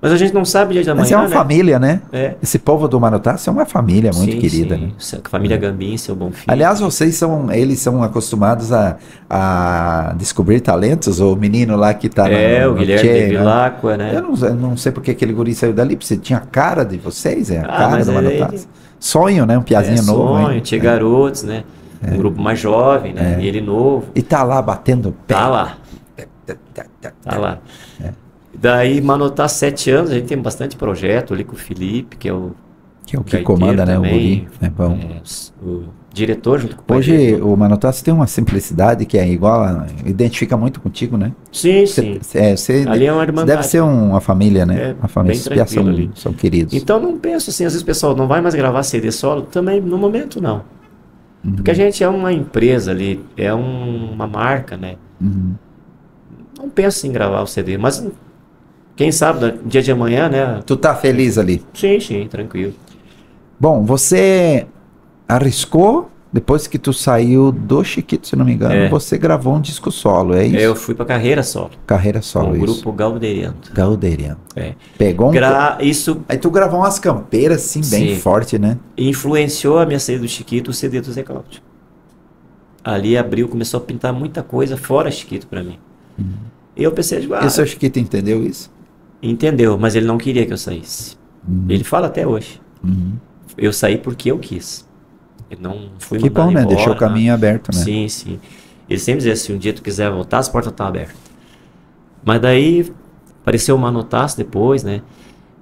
B: Mas a gente não sabe dia de amanhã,
C: Mas é uma família, né?
B: É.
C: Esse povo do Manutácio é uma família muito querida,
B: sim.
C: né?
B: Família Gambim, seu Bonfim.
C: Aliás, eles são acostumados a descobrir talentos, o menino lá que tá
B: o Guilherme de Vilacqua, né?
C: Eu não sei porque aquele guri saiu dali, porque você tinha a cara de vocês, a cara do Manutácio. Sonho, né? Um piazinho novo.
B: Sonho, tinha garotos, né? Um grupo mais jovem, né? E ele novo.
C: E tá lá batendo pé.
B: Tá lá. Tá lá. Daí, Manotá, 7 anos, a gente tem bastante projeto ali com o Felipe, que é o
C: que comanda, né?
B: Também,
C: o guri. É bom.
B: O diretor junto com o pai
C: Hoje,
B: dele.
C: o Manotácio tem uma simplicidade que é igual, identifica muito contigo, né?
B: Sim, sim.
C: Você
B: Ali é uma irmandade.
C: deve ser uma família, né? Uma família. Os piás são queridos.
B: Então, não penso assim, às vezes o pessoal não vai mais gravar CD solo, também no momento não. Porque a gente é uma empresa ali, é uma marca, né? Não penso em gravar o CD, mas quem sabe no dia de amanhã, né?
C: Tu tá feliz ali?
B: Sim, tranquilo.
C: Bom, você arriscou, depois que tu saiu do Chiquito, se não me engano, você gravou um disco solo, é isso?
B: Eu fui pra carreira solo.
C: Carreira solo,
B: com o
C: isso.
B: grupo Galderiano.
C: Pegou
B: isso
C: Aí tu gravou umas campeiras, assim, bem forte, né?
B: influenciou a minha saída do Chiquito, o CD do Zé Cláudio. Ali abriu, começou a pintar muita coisa fora Chiquito pra mim. E eu pensei,
C: E o seu Chiquito entendeu isso?
B: Entendeu, mas ele não queria que eu saísse. Ele fala até hoje. Eu saí porque eu quis. Eu não fui
C: Que
B: mandado
C: bom, né?
B: embora,
C: Deixou o caminho aberto, né?
B: Sim. Ele sempre dizia, se um dia tu quiser voltar, as portas estão abertas. Mas daí apareceu o Manotácio depois, né?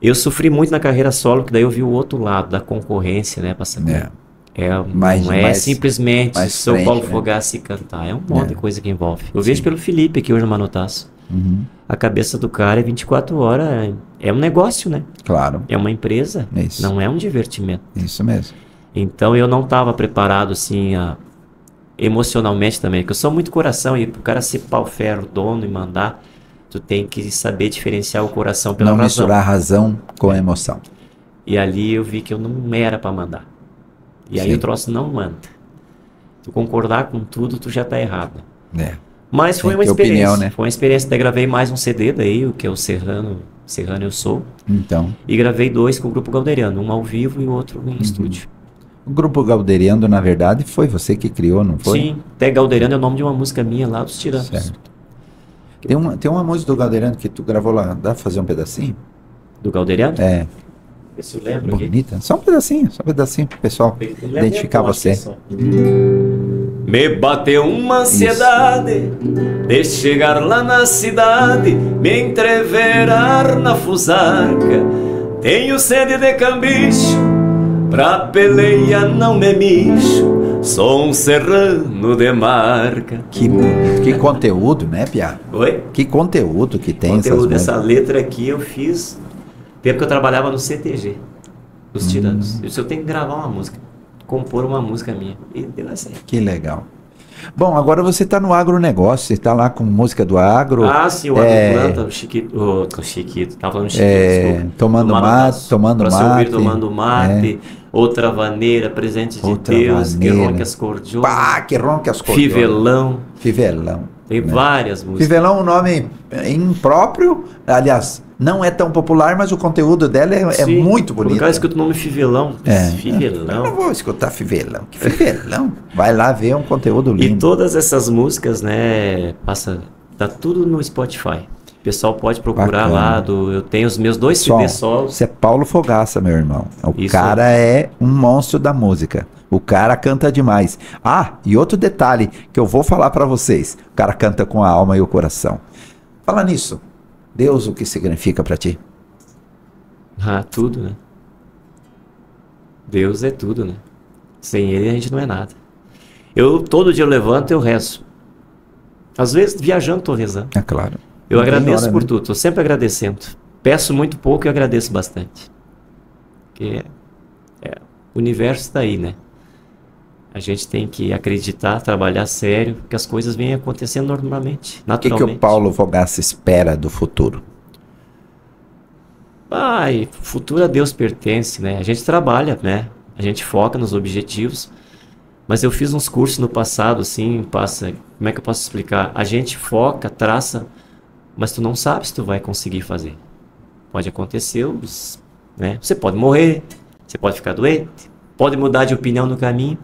B: Eu sofri muito na carreira solo, que daí eu vi o outro lado da concorrência, né? Pra saber. Não é simplesmente São Paulo Fogaça e cantar. É um monte de coisa que envolve. Eu vejo pelo Felipe aqui hoje no Manotácio. A cabeça do cara é 24 horas. É um negócio, né?
C: Claro.
B: É uma empresa.
C: Isso.
B: Não é um divertimento.
C: Isso mesmo.
B: Então eu não estava preparado assim emocionalmente também. Porque eu sou muito coração. E pro cara ser pau-ferro, dono e mandar, tu tem que saber diferenciar o coração pela razão.
C: Não misturar razão com a emoção.
B: E ali eu vi que eu não era para mandar. E aí o troço não manda. Tu concordar com tudo, tu já tá errado. Mas foi uma experiência. Opinião, né? Foi uma experiência. Daí gravei mais um CD daí, o que é o Serrano Eu Sou.
C: Então.
B: E gravei 2 com o Grupo Galderiano, um ao vivo e o outro em estúdio.
C: O Grupo Galderiano, na verdade, foi você que criou, não foi?
B: Sim, até Galderiano é o nome de uma música minha lá dos Tiranos.
C: Certo. Tem uma música do Galderiano que tu gravou lá, dá pra fazer um pedacinho?
B: Do Galderiano?
C: Vê
B: se eu lembro
C: bonita. Aqui. Só um pedacinho pro pessoal identificar você.
B: Me bateu uma ansiedade de chegar lá na cidade, me entreverar na fusarca. Tenho sede de cambicho, pra peleia não me mixo, sou um serrano de marca.
C: Que bonito, que conteúdo, né, Piá?
B: Oi?
C: Que conteúdo que tem
B: conteúdo dessa letra aqui eu fiz tempo que eu trabalhava no CTG dos Tiranos. Eu tenho que gravar uma música, compor uma música minha. E deu certo.
C: Que legal. Bom, agora você está no agronegócio, você está lá com música do agro.
B: Ah, sim, o Agroplanta, o Chiquito, tava falando Chiquito.
C: Tomando mate.
B: Tomando mate, outra vaneira, presente de Deus, que ronque as cordionas.
C: Pá, que ronque as cordionas. Fivelão.
B: Tem várias músicas.
C: Fivelão é um nome impróprio, aliás, não é tão popular, mas o conteúdo dela é muito bonito.
B: Por causa escuta o nome Fivelão. Fivelão.
C: Eu não vou escutar Fivelão. Que Fivelão? Vai lá ver um conteúdo lindo.
B: E todas essas músicas, né, tá tudo no Spotify. O pessoal pode procurar lá. Eu tenho os meus 2 CD solos.
C: Isso é Paulo Fogaça, meu irmão. Cara é um monstro da música. O cara canta demais. E outro detalhe que eu vou falar para vocês. O cara canta com a alma e o coração. Fala nisso. Deus, o que significa para ti?
B: Tudo, né? Deus é tudo, né? Sem ele a gente não é nada. Todo dia eu levanto e eu rezo. Às vezes viajando tô rezando.
C: É claro.
B: Eu agradeço por tudo, tô sempre agradecendo. Peço muito pouco e agradeço bastante. Porque o universo está aí, né? A gente tem que acreditar, trabalhar sério, que as coisas vêm acontecendo normalmente, naturalmente.
C: O que o Paulo Fogaça espera do futuro?
B: O futuro a Deus pertence, né? A gente trabalha, né? A gente foca nos objetivos. Mas eu fiz uns cursos no passado, assim, como é que eu posso explicar? A gente foca, traça, mas tu não sabe se tu vai conseguir fazer. Pode acontecer, né? Você pode morrer, você pode ficar doente, pode mudar de opinião no caminho.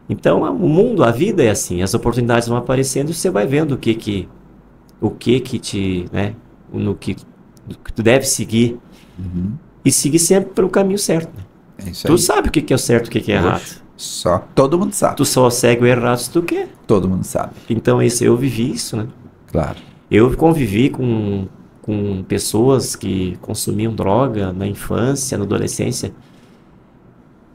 B: Então, o mundo, a vida é assim, as oportunidades vão aparecendo e você vai vendo o que te, né, no que tu deve seguir. E seguir sempre pelo caminho certo, né?
C: É isso
B: tu
C: aí.
B: sabe o que é o certo e o que é errado.
C: Só todo mundo sabe.
B: Tu só segue o errado se tu quer.
C: Todo mundo sabe.
B: Então, eu vivi isso, né?
C: Claro.
B: Eu convivi com pessoas que consumiam droga na infância, na adolescência,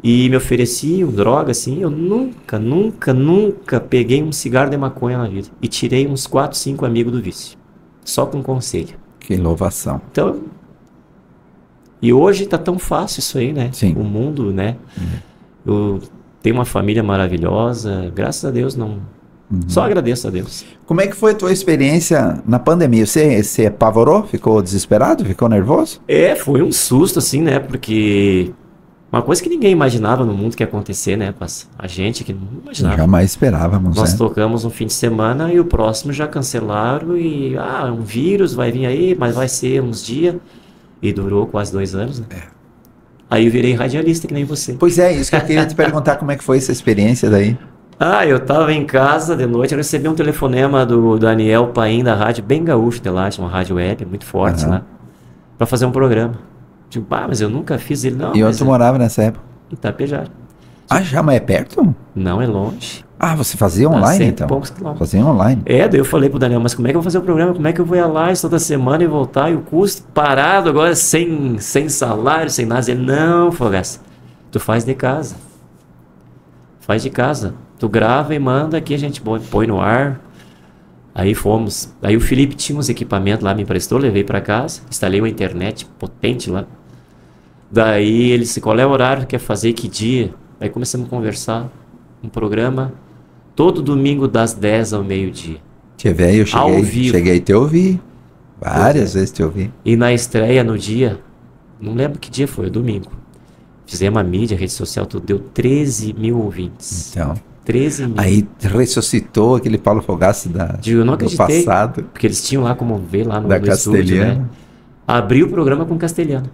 B: e me ofereciam droga, assim. Eu nunca peguei um cigarro de maconha na vida. E tirei uns 4, 5 amigos do vício. Só com conselho.
C: Que inovação.
B: Então, e hoje tá tão fácil isso aí, né?
C: Sim.
B: O mundo, né? Eu tenho uma família maravilhosa, graças a Deus, não... Só agradeço a Deus.
C: Como é que foi a tua experiência na pandemia? Você apavorou? Ficou desesperado? Ficou nervoso?
B: Foi um susto, assim, né? Porque uma coisa que ninguém imaginava no mundo que ia acontecer, né? A gente que não imaginava.
C: Jamais esperávamos,
B: Nós
C: né?
B: tocamos um fim de semana e o próximo já cancelaram e... um vírus vai vir aí, mas vai ser uns dias. E durou quase 2 anos, né? Aí eu virei radialista, que nem você.
C: Pois é, isso que eu queria te perguntar, como é que foi essa experiência daí?
B: Eu tava em casa de noite, eu recebi um telefonema do Daniel Paim, da rádio, bem gaúcho de lá, uma rádio web, muito forte lá, pra fazer um programa. Tipo, mas eu nunca fiz ele, não.
C: E onde tu morava nessa época?
B: Em Itapejara.
C: Já, mas é perto?
B: Não, é longe.
C: Você fazia online, então?
B: Poucos quilômetros.
C: Fazia online.
B: Daí eu falei pro Daniel, mas como é que eu vou fazer o programa? Como é que eu vou ir lá toda semana e voltar? E o custo parado agora, sem salário, sem nada. Ele, não, Fogaça, tu faz de casa. Faz de casa. Tu grava e manda aqui, a gente põe no ar. Aí fomos. Aí o Felipe tinha uns equipamentos lá, me emprestou, levei pra casa. Instalei uma internet potente lá. Daí ele disse, qual é o horário que quer fazer, que dia? Aí começamos a conversar. Um programa todo domingo das 10 ao meio-dia.
C: Eu
B: Ao vivo.
C: Cheguei a te ouvir. Várias vezes te ouvi.
B: E na estreia, no dia, não lembro que dia foi, domingo. Fizemos a mídia, rede social, tudo, deu 13 mil ouvintes.
C: Então,
B: 13 mil.
C: aí ressuscitou aquele Paulo Fogaça
B: Eu não
C: do
B: acreditei,
C: passado.
B: porque eles tinham lá como ver lá no
C: Da
B: estúdio,
C: Castelhana.
B: né? Abriu o programa com castelhano.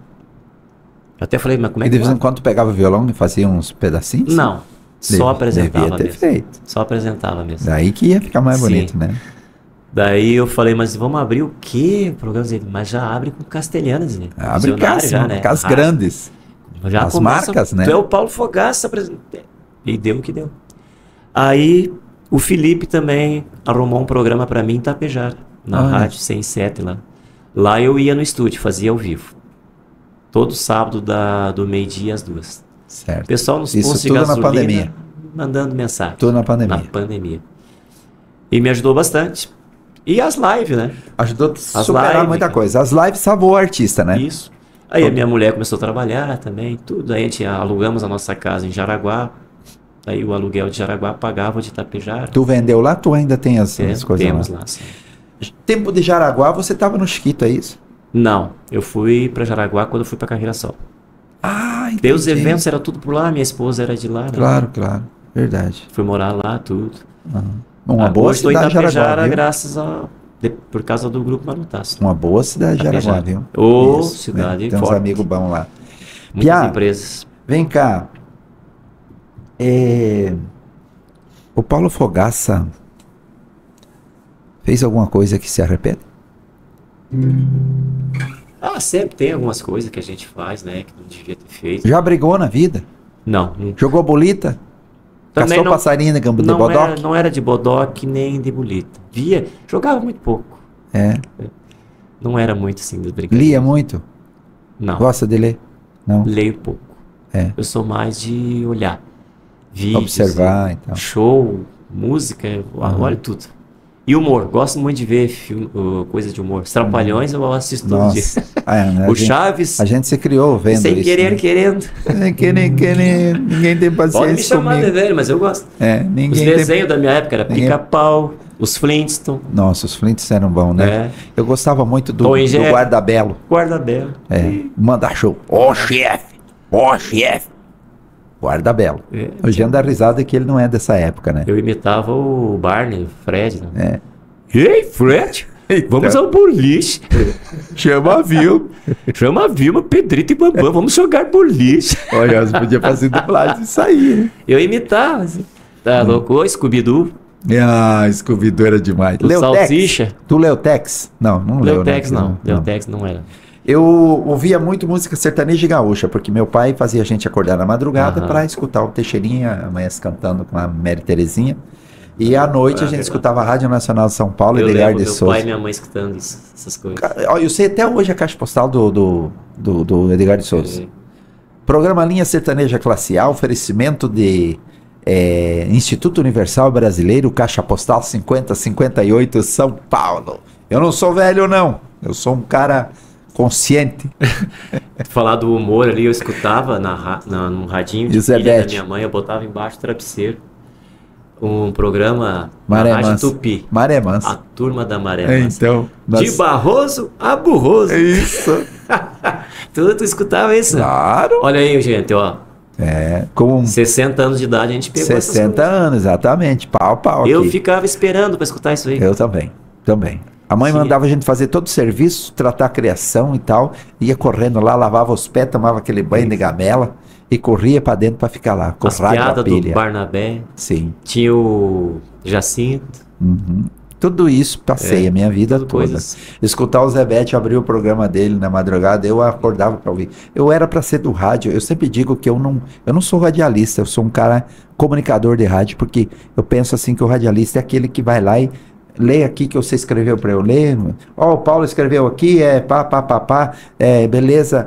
B: Eu até falei, mas como é
C: E
B: que
C: de vez em quando tu pegava o violão e fazia uns pedacinhos?
B: Não, só apresentava
C: devia ter
B: mesmo.
C: feito.
B: Só apresentava mesmo.
C: Daí que ia ficar mais
B: Sim.
C: bonito, né?
B: Daí eu falei, mas vamos abrir o quê? O programa dele, mas já abre com castelhano, né?
C: Abre
B: Visionário já, né?
C: com as grandes.
B: Já
C: As
B: começa,
C: marcas, né?
B: Tu é o Paulo Fogaça apresentando. E deu o que deu. Aí o Felipe também arrumou um programa pra mim em Itapejara, na rádio 107 lá. Lá eu ia no estúdio, fazia ao vivo. Todo sábado do meio-dia às 2.
C: Certo.
B: O pessoal nos
C: Isso
B: postos de
C: tudo na
B: gasolina
C: pandemia.
B: mandando mensagem.
C: Tudo na pandemia.
B: Na pandemia. E me ajudou bastante. E as lives, né?
C: Ajudou a superar
B: lives,
C: muita
B: cara.
C: coisa. As lives salvou o artista, né?
B: Isso. Aí a minha mulher começou a trabalhar também, tudo. Aí a gente alugamos a nossa casa em Jaraguá. Aí o aluguel de Jaraguá pagava de Itapejara.
C: Tu vendeu lá, tu ainda tem as coisas
B: Temos
C: lá.
B: lá, sim.
C: Tempo de Jaraguá, você tava no Chiquito, é isso?
B: Não, eu fui pra Jaraguá quando eu fui pra Carreira Sol.
C: Entendi.
B: Daí os eventos era tudo por lá, minha esposa era de lá, né?
C: Claro. Verdade.
B: Fui morar lá, tudo.
C: Uma boa
B: Hoje estou em
C: cidade
B: Itapejara
C: Jaraguá, viu?
B: graças por causa do Grupo Marutaço.
C: Uma boa cidade Jaraguá,
B: Itapejara.
C: viu?
B: Cidade
C: Tem uns
B: forte.
C: amigos bons lá.
B: Muitas
C: Piá,
B: empresas.
C: Vem cá. O Paulo Fogaça fez alguma coisa que se arrepende?
B: Sempre tem algumas coisas que a gente faz, né? Que não devia ter feito.
C: Já brigou na vida?
B: Não.
C: Jogou bolita?
B: Também
C: Caçou
B: não-
C: passarinho de bodoque?
B: Não era de bodoque nem de bolita. Jogava muito pouco. Não era muito assim de brincadeira.
C: Lia muito?
B: Não.
C: Gosta de ler? Não?
B: Leio pouco.
C: Eu
B: sou mais de olhar. Vídeos,
C: Observar, então.
B: show, música, olho tudo. E humor, gosto muito de ver filme, coisa de humor. Os Trapalhões eu assisto todo dia.
C: Nossa.
B: O Chaves,
C: A gente se criou vendo
B: sem
C: isso.
B: querer,
C: né?
B: querendo.
C: Sem querer. Ninguém tem
B: Pode me
C: paciência
B: chamar de
C: comigo.
B: velho, mas eu gosto. Os
C: Ninguém tem...
B: desenhos da minha época era
C: Ninguém-
B: Pica-Pau, os Flintstones,
C: Nossa, os Flints eram bons, né? Eu gostava muito do
B: Tom e Jerry.
C: Guarda-Belo.
B: Guarda-Belo.
C: Manda show. Ó, chefe! Guarda-Belo. Hoje anda a risada que ele não é dessa época, né?
B: Eu imitava o Barney, o Fred. Né?
C: É.
B: Ei, Fred! Vamos ao boliche.
C: Chama a Vilma.
B: Chama a Vilma, Pedrito e Bambam. Vamos jogar boliche.
C: Olha, você podia fazer dublagem disso aí, né?
B: Eu imitava, assim. Tá louco? Scooby-Doo.
C: Ah, Scooby-Doo era demais.
B: Salsicha.
C: Tu leu Tex? Não leu.
B: Tex não. Tex não era.
C: Eu ouvia muito música sertaneja e gaúcha, porque meu pai fazia a gente acordar na madrugada para escutar o Teixeirinha, amanhã cantando com a Mary Terezinha. E à noite a gente escutava a Rádio Nacional de São Paulo, Edgar de Souza.
B: Meu pai e minha mãe escutando essas coisas.
C: Eu sei até hoje a caixa postal do Edgar de Souza. Programa Linha Sertaneja Classe A, oferecimento de Instituto Universal Brasileiro, caixa postal 5058, São Paulo. Eu não sou velho, não. Eu sou um cara consciente.
B: Falar do humor ali, eu escutava no radinho de filha da minha mãe, eu botava embaixo do travesseiro. Um programa
C: Maré
B: na Rádio
C: Mansa.
B: Tupi.
C: Maré Mansa.
B: A turma da Maré Mansa.
C: Então,
B: de Barroso a Burroso.
C: Isso.
B: Tu escutava isso?
C: Claro.
B: Olha aí, gente, ó.
C: Com
B: 60 anos de idade a gente pegou
C: 60 anos, exatamente. Pau.
B: Eu
C: aqui.
B: ficava esperando para escutar isso aí.
C: Eu também. A mãe mandava a gente fazer todo o serviço, tratar a criação e tal. Ia correndo lá, lavava os pés, tomava aquele banho de gamela e corria para dentro para ficar lá. Com
B: as piadas do Barnabé.
C: Sim.
B: Tinha o Jacinto.
C: Uhum. Tudo isso passei a minha vida toda.
B: Coisas.
C: Escutar o Zé Bete abrir o programa dele na madrugada, eu acordava para ouvir. Eu era para ser do rádio. Eu sempre digo que eu não sou radialista, eu sou um cara comunicador de rádio, porque eu penso assim que o radialista é aquele que vai lá e lê aqui que você escreveu para eu ler. O Paulo escreveu aqui, beleza,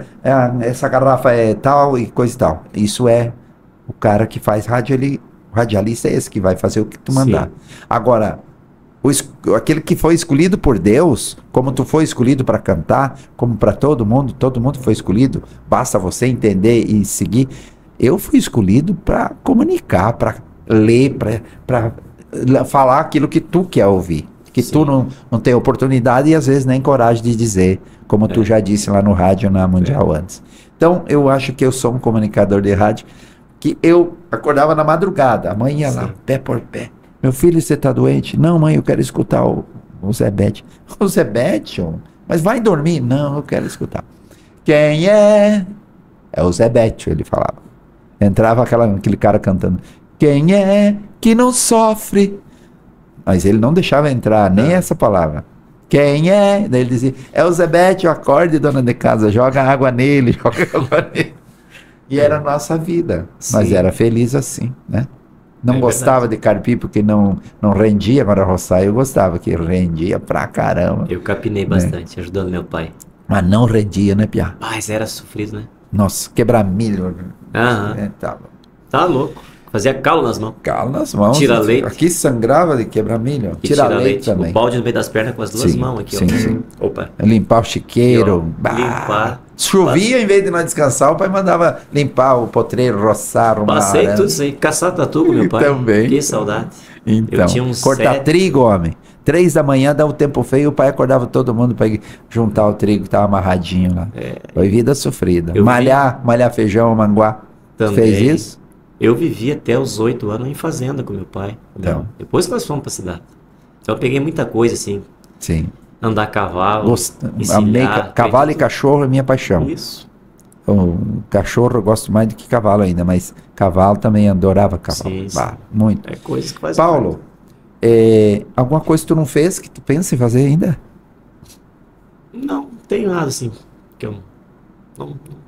C: essa garrafa é tal e coisa e tal. Isso é o cara que faz rádio, o radialista é esse que vai fazer o que tu mandar. Sim. Agora, aquele que foi escolhido por Deus, como tu foi escolhido para cantar, como para todo mundo foi escolhido, basta você entender e seguir. Eu fui escolhido para comunicar, para ler, para falar aquilo que tu quer ouvir, que Sim. tu não tem oportunidade e às vezes nem coragem de dizer, como tu já disse lá no rádio na Mundial antes. Então eu acho que eu sou um comunicador de rádio, que eu acordava na madrugada, a mãe ia lá, pé por pé. Meu filho, você tá doente? Não, mãe, eu quero escutar o Zé Bete. O Zé Bete? Mas vai dormir? Não, eu quero escutar. Quem é? É o Zé Bete, ele falava. Entrava aquele cara cantando. Quem é que não sofre? Mas ele não deixava entrar nem essa palavra. Quem é? Daí ele dizia, é o Zé Bete, acorde, dona de casa, joga água nele, joga água nele. E era a nossa vida. Sim. Mas era feliz assim, né? Não gostava de carpir porque não rendia, agora roçar eu gostava, que rendia pra caramba.
B: Eu capinei bastante, ajudando meu pai.
C: Mas não rendia, né, Piá?
B: Mas era sofrido, né?
C: Nossa, quebrar milho.
B: Tá louco. Fazia calo nas mãos.
C: Calo nas mãos.
B: Tira leite.
C: Aqui sangrava de quebrar milho. Tira leite também.
B: O balde no meio das pernas com as duas mãos aqui,
C: sim,
B: ó.
C: Sim.
B: Opa.
C: Limpar o chiqueiro.
B: Limpar.
C: Chovia, em vez de nós descansar, o pai mandava limpar o potreiro, roçar, arrumar.
B: Passei tudo isso aí. Caçar tatu com meu pai.
C: Também.
B: Que saudade.
C: Então,
B: eu tinha uns
C: cortar trigo, homem. 3 da manhã, dá um tempo feio, o pai acordava todo mundo para juntar o trigo que estava amarradinho lá. Foi vida sofrida. Malhar feijão, manguá.
B: Também.
C: Fez isso?
B: Eu vivi até os 8 anos em fazenda com meu pai.
C: Então.
B: Depois que nós fomos pra cidade. Então eu peguei muita coisa assim.
C: Sim.
B: Andar a cavalo.
C: Cavalo e cachorro é minha paixão.
B: Isso.
C: O cachorro eu gosto mais do que cavalo ainda, mas cavalo também adorava cavalo.
B: Sim.
C: Muito.
B: É coisa que faz.
C: Paulo, alguma coisa que tu não fez que tu pensa em fazer ainda?
B: Não tenho nada assim. Que eu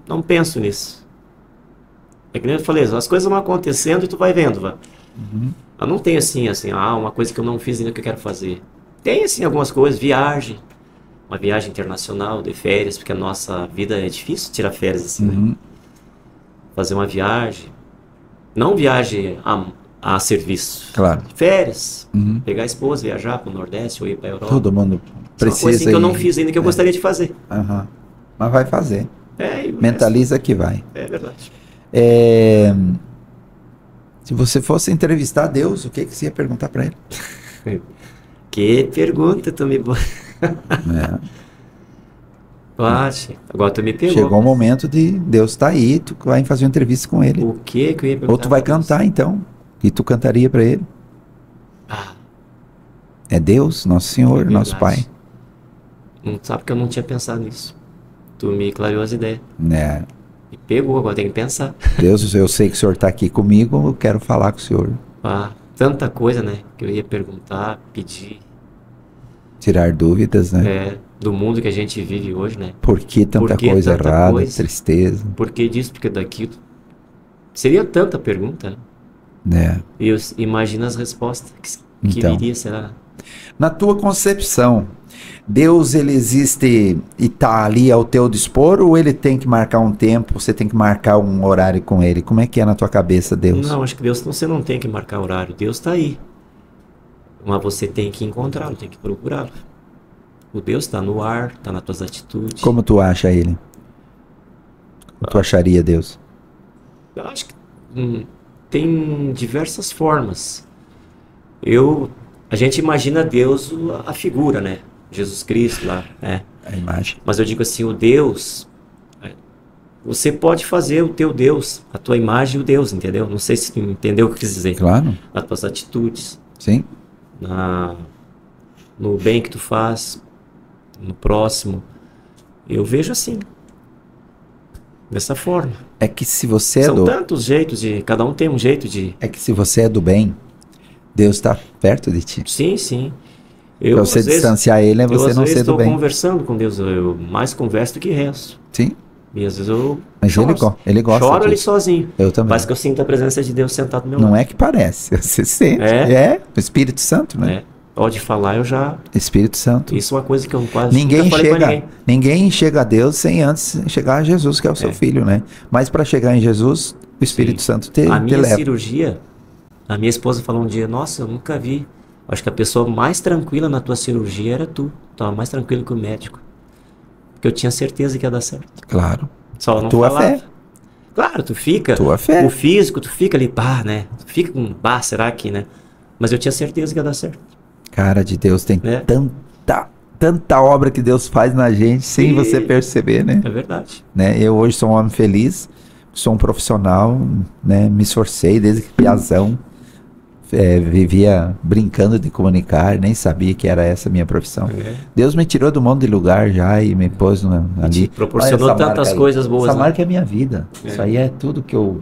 B: não penso nisso. É que nem eu falei, as coisas vão acontecendo e tu vai vendo, vai.
C: Uhum.
B: Eu não tenho assim, uma coisa que eu não fiz ainda que eu quero fazer. Tem assim algumas coisas, uma viagem internacional de férias, porque a nossa vida é difícil tirar férias assim, né? Fazer uma viagem, não viagem a serviço.
C: Claro.
B: Férias, pegar a esposa, viajar para o Nordeste ou ir para a Europa.
C: Todo mundo precisa.
B: Uma coisa assim que eu não fiz ainda que eu gostaria de fazer.
C: Mas vai fazer. Mentaliza que vai.
B: É verdade.
C: Se você fosse entrevistar Deus, o que você ia perguntar para ele?
B: Que pergunta, tu me... Agora tu me pegou.
C: Chegou o momento de Deus estar aí, tu vai fazer uma entrevista com ele.
B: O que eu ia perguntar?
C: Ou tu vai cantar então, e tu cantaria para ele. É Deus, nosso Senhor, nosso Pai.
B: Não sabe que eu não tinha pensado nisso. Tu me clareou as ideias.
C: Né?
B: Me pegou, agora tem que pensar.
C: Deus, eu sei que o senhor está aqui comigo, eu quero falar com o senhor.
B: Ah, tanta coisa, né? Que eu ia perguntar, pedir.
C: Tirar dúvidas, né?
B: É, do mundo que a gente vive hoje, né?
C: Por que tanta coisa errada, tristeza?
B: Por que disso, por que daquilo? Seria tanta pergunta, né? E eu imagino as respostas que
C: então,
B: viria, será?
C: Na tua concepção, Deus, ele existe e está ali ao teu dispor, ou ele tem que marcar um tempo, você tem que marcar um horário com ele? Como é que é na tua cabeça, Deus?
B: Não, acho que Deus, você não tem que marcar horário, Deus está aí. Mas você tem que encontrá-lo, tem que procurá-lo. O Deus está no ar, está nas tuas atitudes.
C: Como tu acha ele? Como tu acharia Deus?
B: Eu acho que tem diversas formas. A gente imagina Deus, a figura, né? Jesus Cristo lá, né?
C: A imagem.
B: Mas eu digo assim, o Deus, você pode fazer o teu Deus, a tua imagem e o Deus, entendeu? Não sei se tu entendeu o que eu quis dizer.
C: Claro.
B: As tuas atitudes.
C: Sim.
B: No bem que tu faz, no próximo. Eu vejo assim. Dessa forma.
C: É que se você
B: São tantos jeitos cada um tem um jeito de...
C: É que se você é do bem, Deus está perto de ti.
B: Sim, sim.
C: Para você distanciar ele, é você não ser do bem.
B: Eu estou conversando com Deus, eu mais converso do que rezo.
C: Sim.
B: E às vezes eu
C: Mas ele gosta
B: choro ali sozinho.
C: Eu também.
B: Parece que eu sinto a presença de Deus sentado no meu lado.
C: Não é que parece, você sente. O Espírito Santo, né?
B: Pode falar, eu já...
C: Espírito Santo.
B: Isso é uma coisa que eu quase
C: ninguém chega a Deus sem antes chegar a Jesus, que é o seu filho, né? Mas para chegar em Jesus, o Espírito Santo te leva.
B: A minha cirurgia, a minha esposa falou um dia, nossa, eu nunca vi. Acho que a pessoa mais tranquila na tua cirurgia era tu. Tava mais tranquilo que o médico. Porque eu tinha certeza que ia dar certo.
C: Claro.
B: Só não
C: tua
B: falava.
C: Fé.
B: Claro, tu fica.
C: Tua fé.
B: O físico, tu fica ali, pá, né? Tu fica com, pá, será que, né? Mas eu tinha certeza que ia dar certo.
C: Cara de Deus, tem tanta obra que Deus faz na gente sem você perceber, né?
B: É verdade.
C: Né? Eu hoje sou um homem feliz, sou um profissional, né? Me esforcei desde que piazão. Vivia brincando de comunicar, nem sabia que era essa a minha profissão. Deus me tirou do monte de lugar já e me pôs ali.
B: Proporcionou tantas coisas boas.
C: Essa marca é minha vida. Isso aí é tudo que eu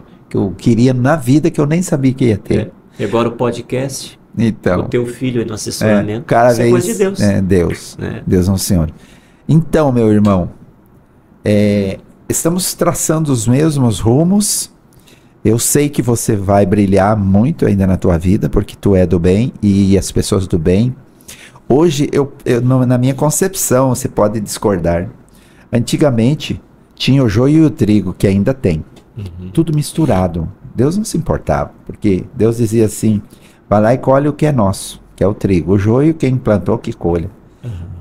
C: queria na vida que eu nem sabia que ia ter.
B: E agora o podcast,
C: então,
B: o teu filho no assessoramento,
C: cada vez,
B: é coisa de Deus.
C: Deus. Deus não Senhor. Então, meu irmão, estamos traçando os mesmos rumos. Eu sei que você vai brilhar muito ainda na tua vida, porque tu é do bem e as pessoas do bem. Hoje, na minha concepção, você pode discordar. Antigamente, tinha o joio e o trigo, que ainda tem. Tudo misturado. Deus não se importava, porque Deus dizia assim, vai lá e colhe o que é nosso, que é o trigo. O joio, quem plantou, que colha.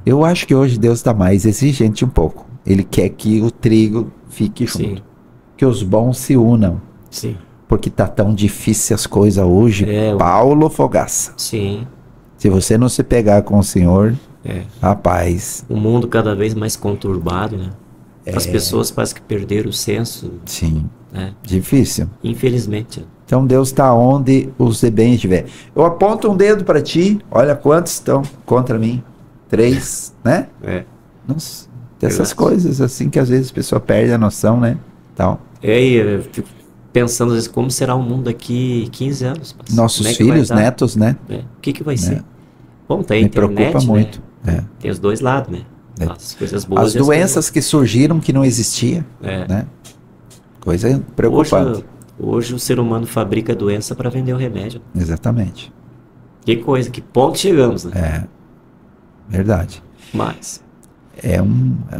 C: Eu acho que hoje Deus está mais exigente um pouco. Ele quer que o trigo fique junto. Que os bons se unam.
B: Sim.
C: Porque tá tão difícil as coisas hoje, Paulo Fogaça.
B: Sim.
C: Se você não se pegar com o Senhor, rapaz.
B: O mundo cada vez mais conturbado, né? As pessoas parece que perderam o senso.
C: Sim. Difícil.
B: Infelizmente.
C: Então Deus está onde os de bem estiver. Eu aponto um dedo para ti, olha quantos estão contra mim. 3, né? Nossa, dessas coisas assim que às vezes a pessoa perde a noção, né? Então.
B: Eu fico pensando às vezes, como será o mundo daqui 15 anos?
C: Nossos filhos, netos, né?
B: O que vai ser? Bom, tem
C: me
B: internet,
C: preocupa muito.
B: Tem os dois lados, né? As coisas boas.
C: As doenças que surgiram que não existiam, né? Coisa preocupante.
B: Hoje o ser humano fabrica doença para vender o remédio.
C: Exatamente.
B: Que coisa, que ponto chegamos, né?
C: Verdade.
B: Mas...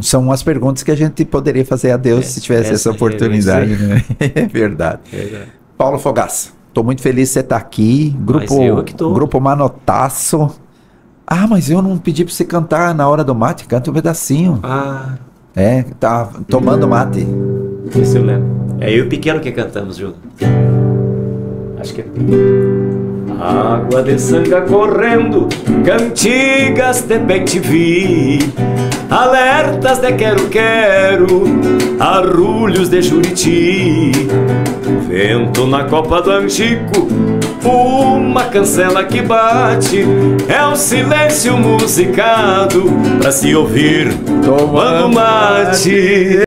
C: são as perguntas que a gente poderia fazer a Deus se tivesse essa oportunidade, né? É verdade. Paulo Fogaça, estou muito feliz de você estar aqui. Grupo Manotaço. Mas eu não pedi para você cantar na hora do mate, canta um pedacinho. Tá tomando mate.
B: Esse eu lembro. É eu e o Pequeno que cantamos junto. Acho que é. Água de sanga correndo, cantigas de bem te vi, alertas de quero-quero, arrulhos de Juriti, vento na copa do Angico, uma
D: cancela que bate, é o silêncio musicado pra se ouvir tomando mate.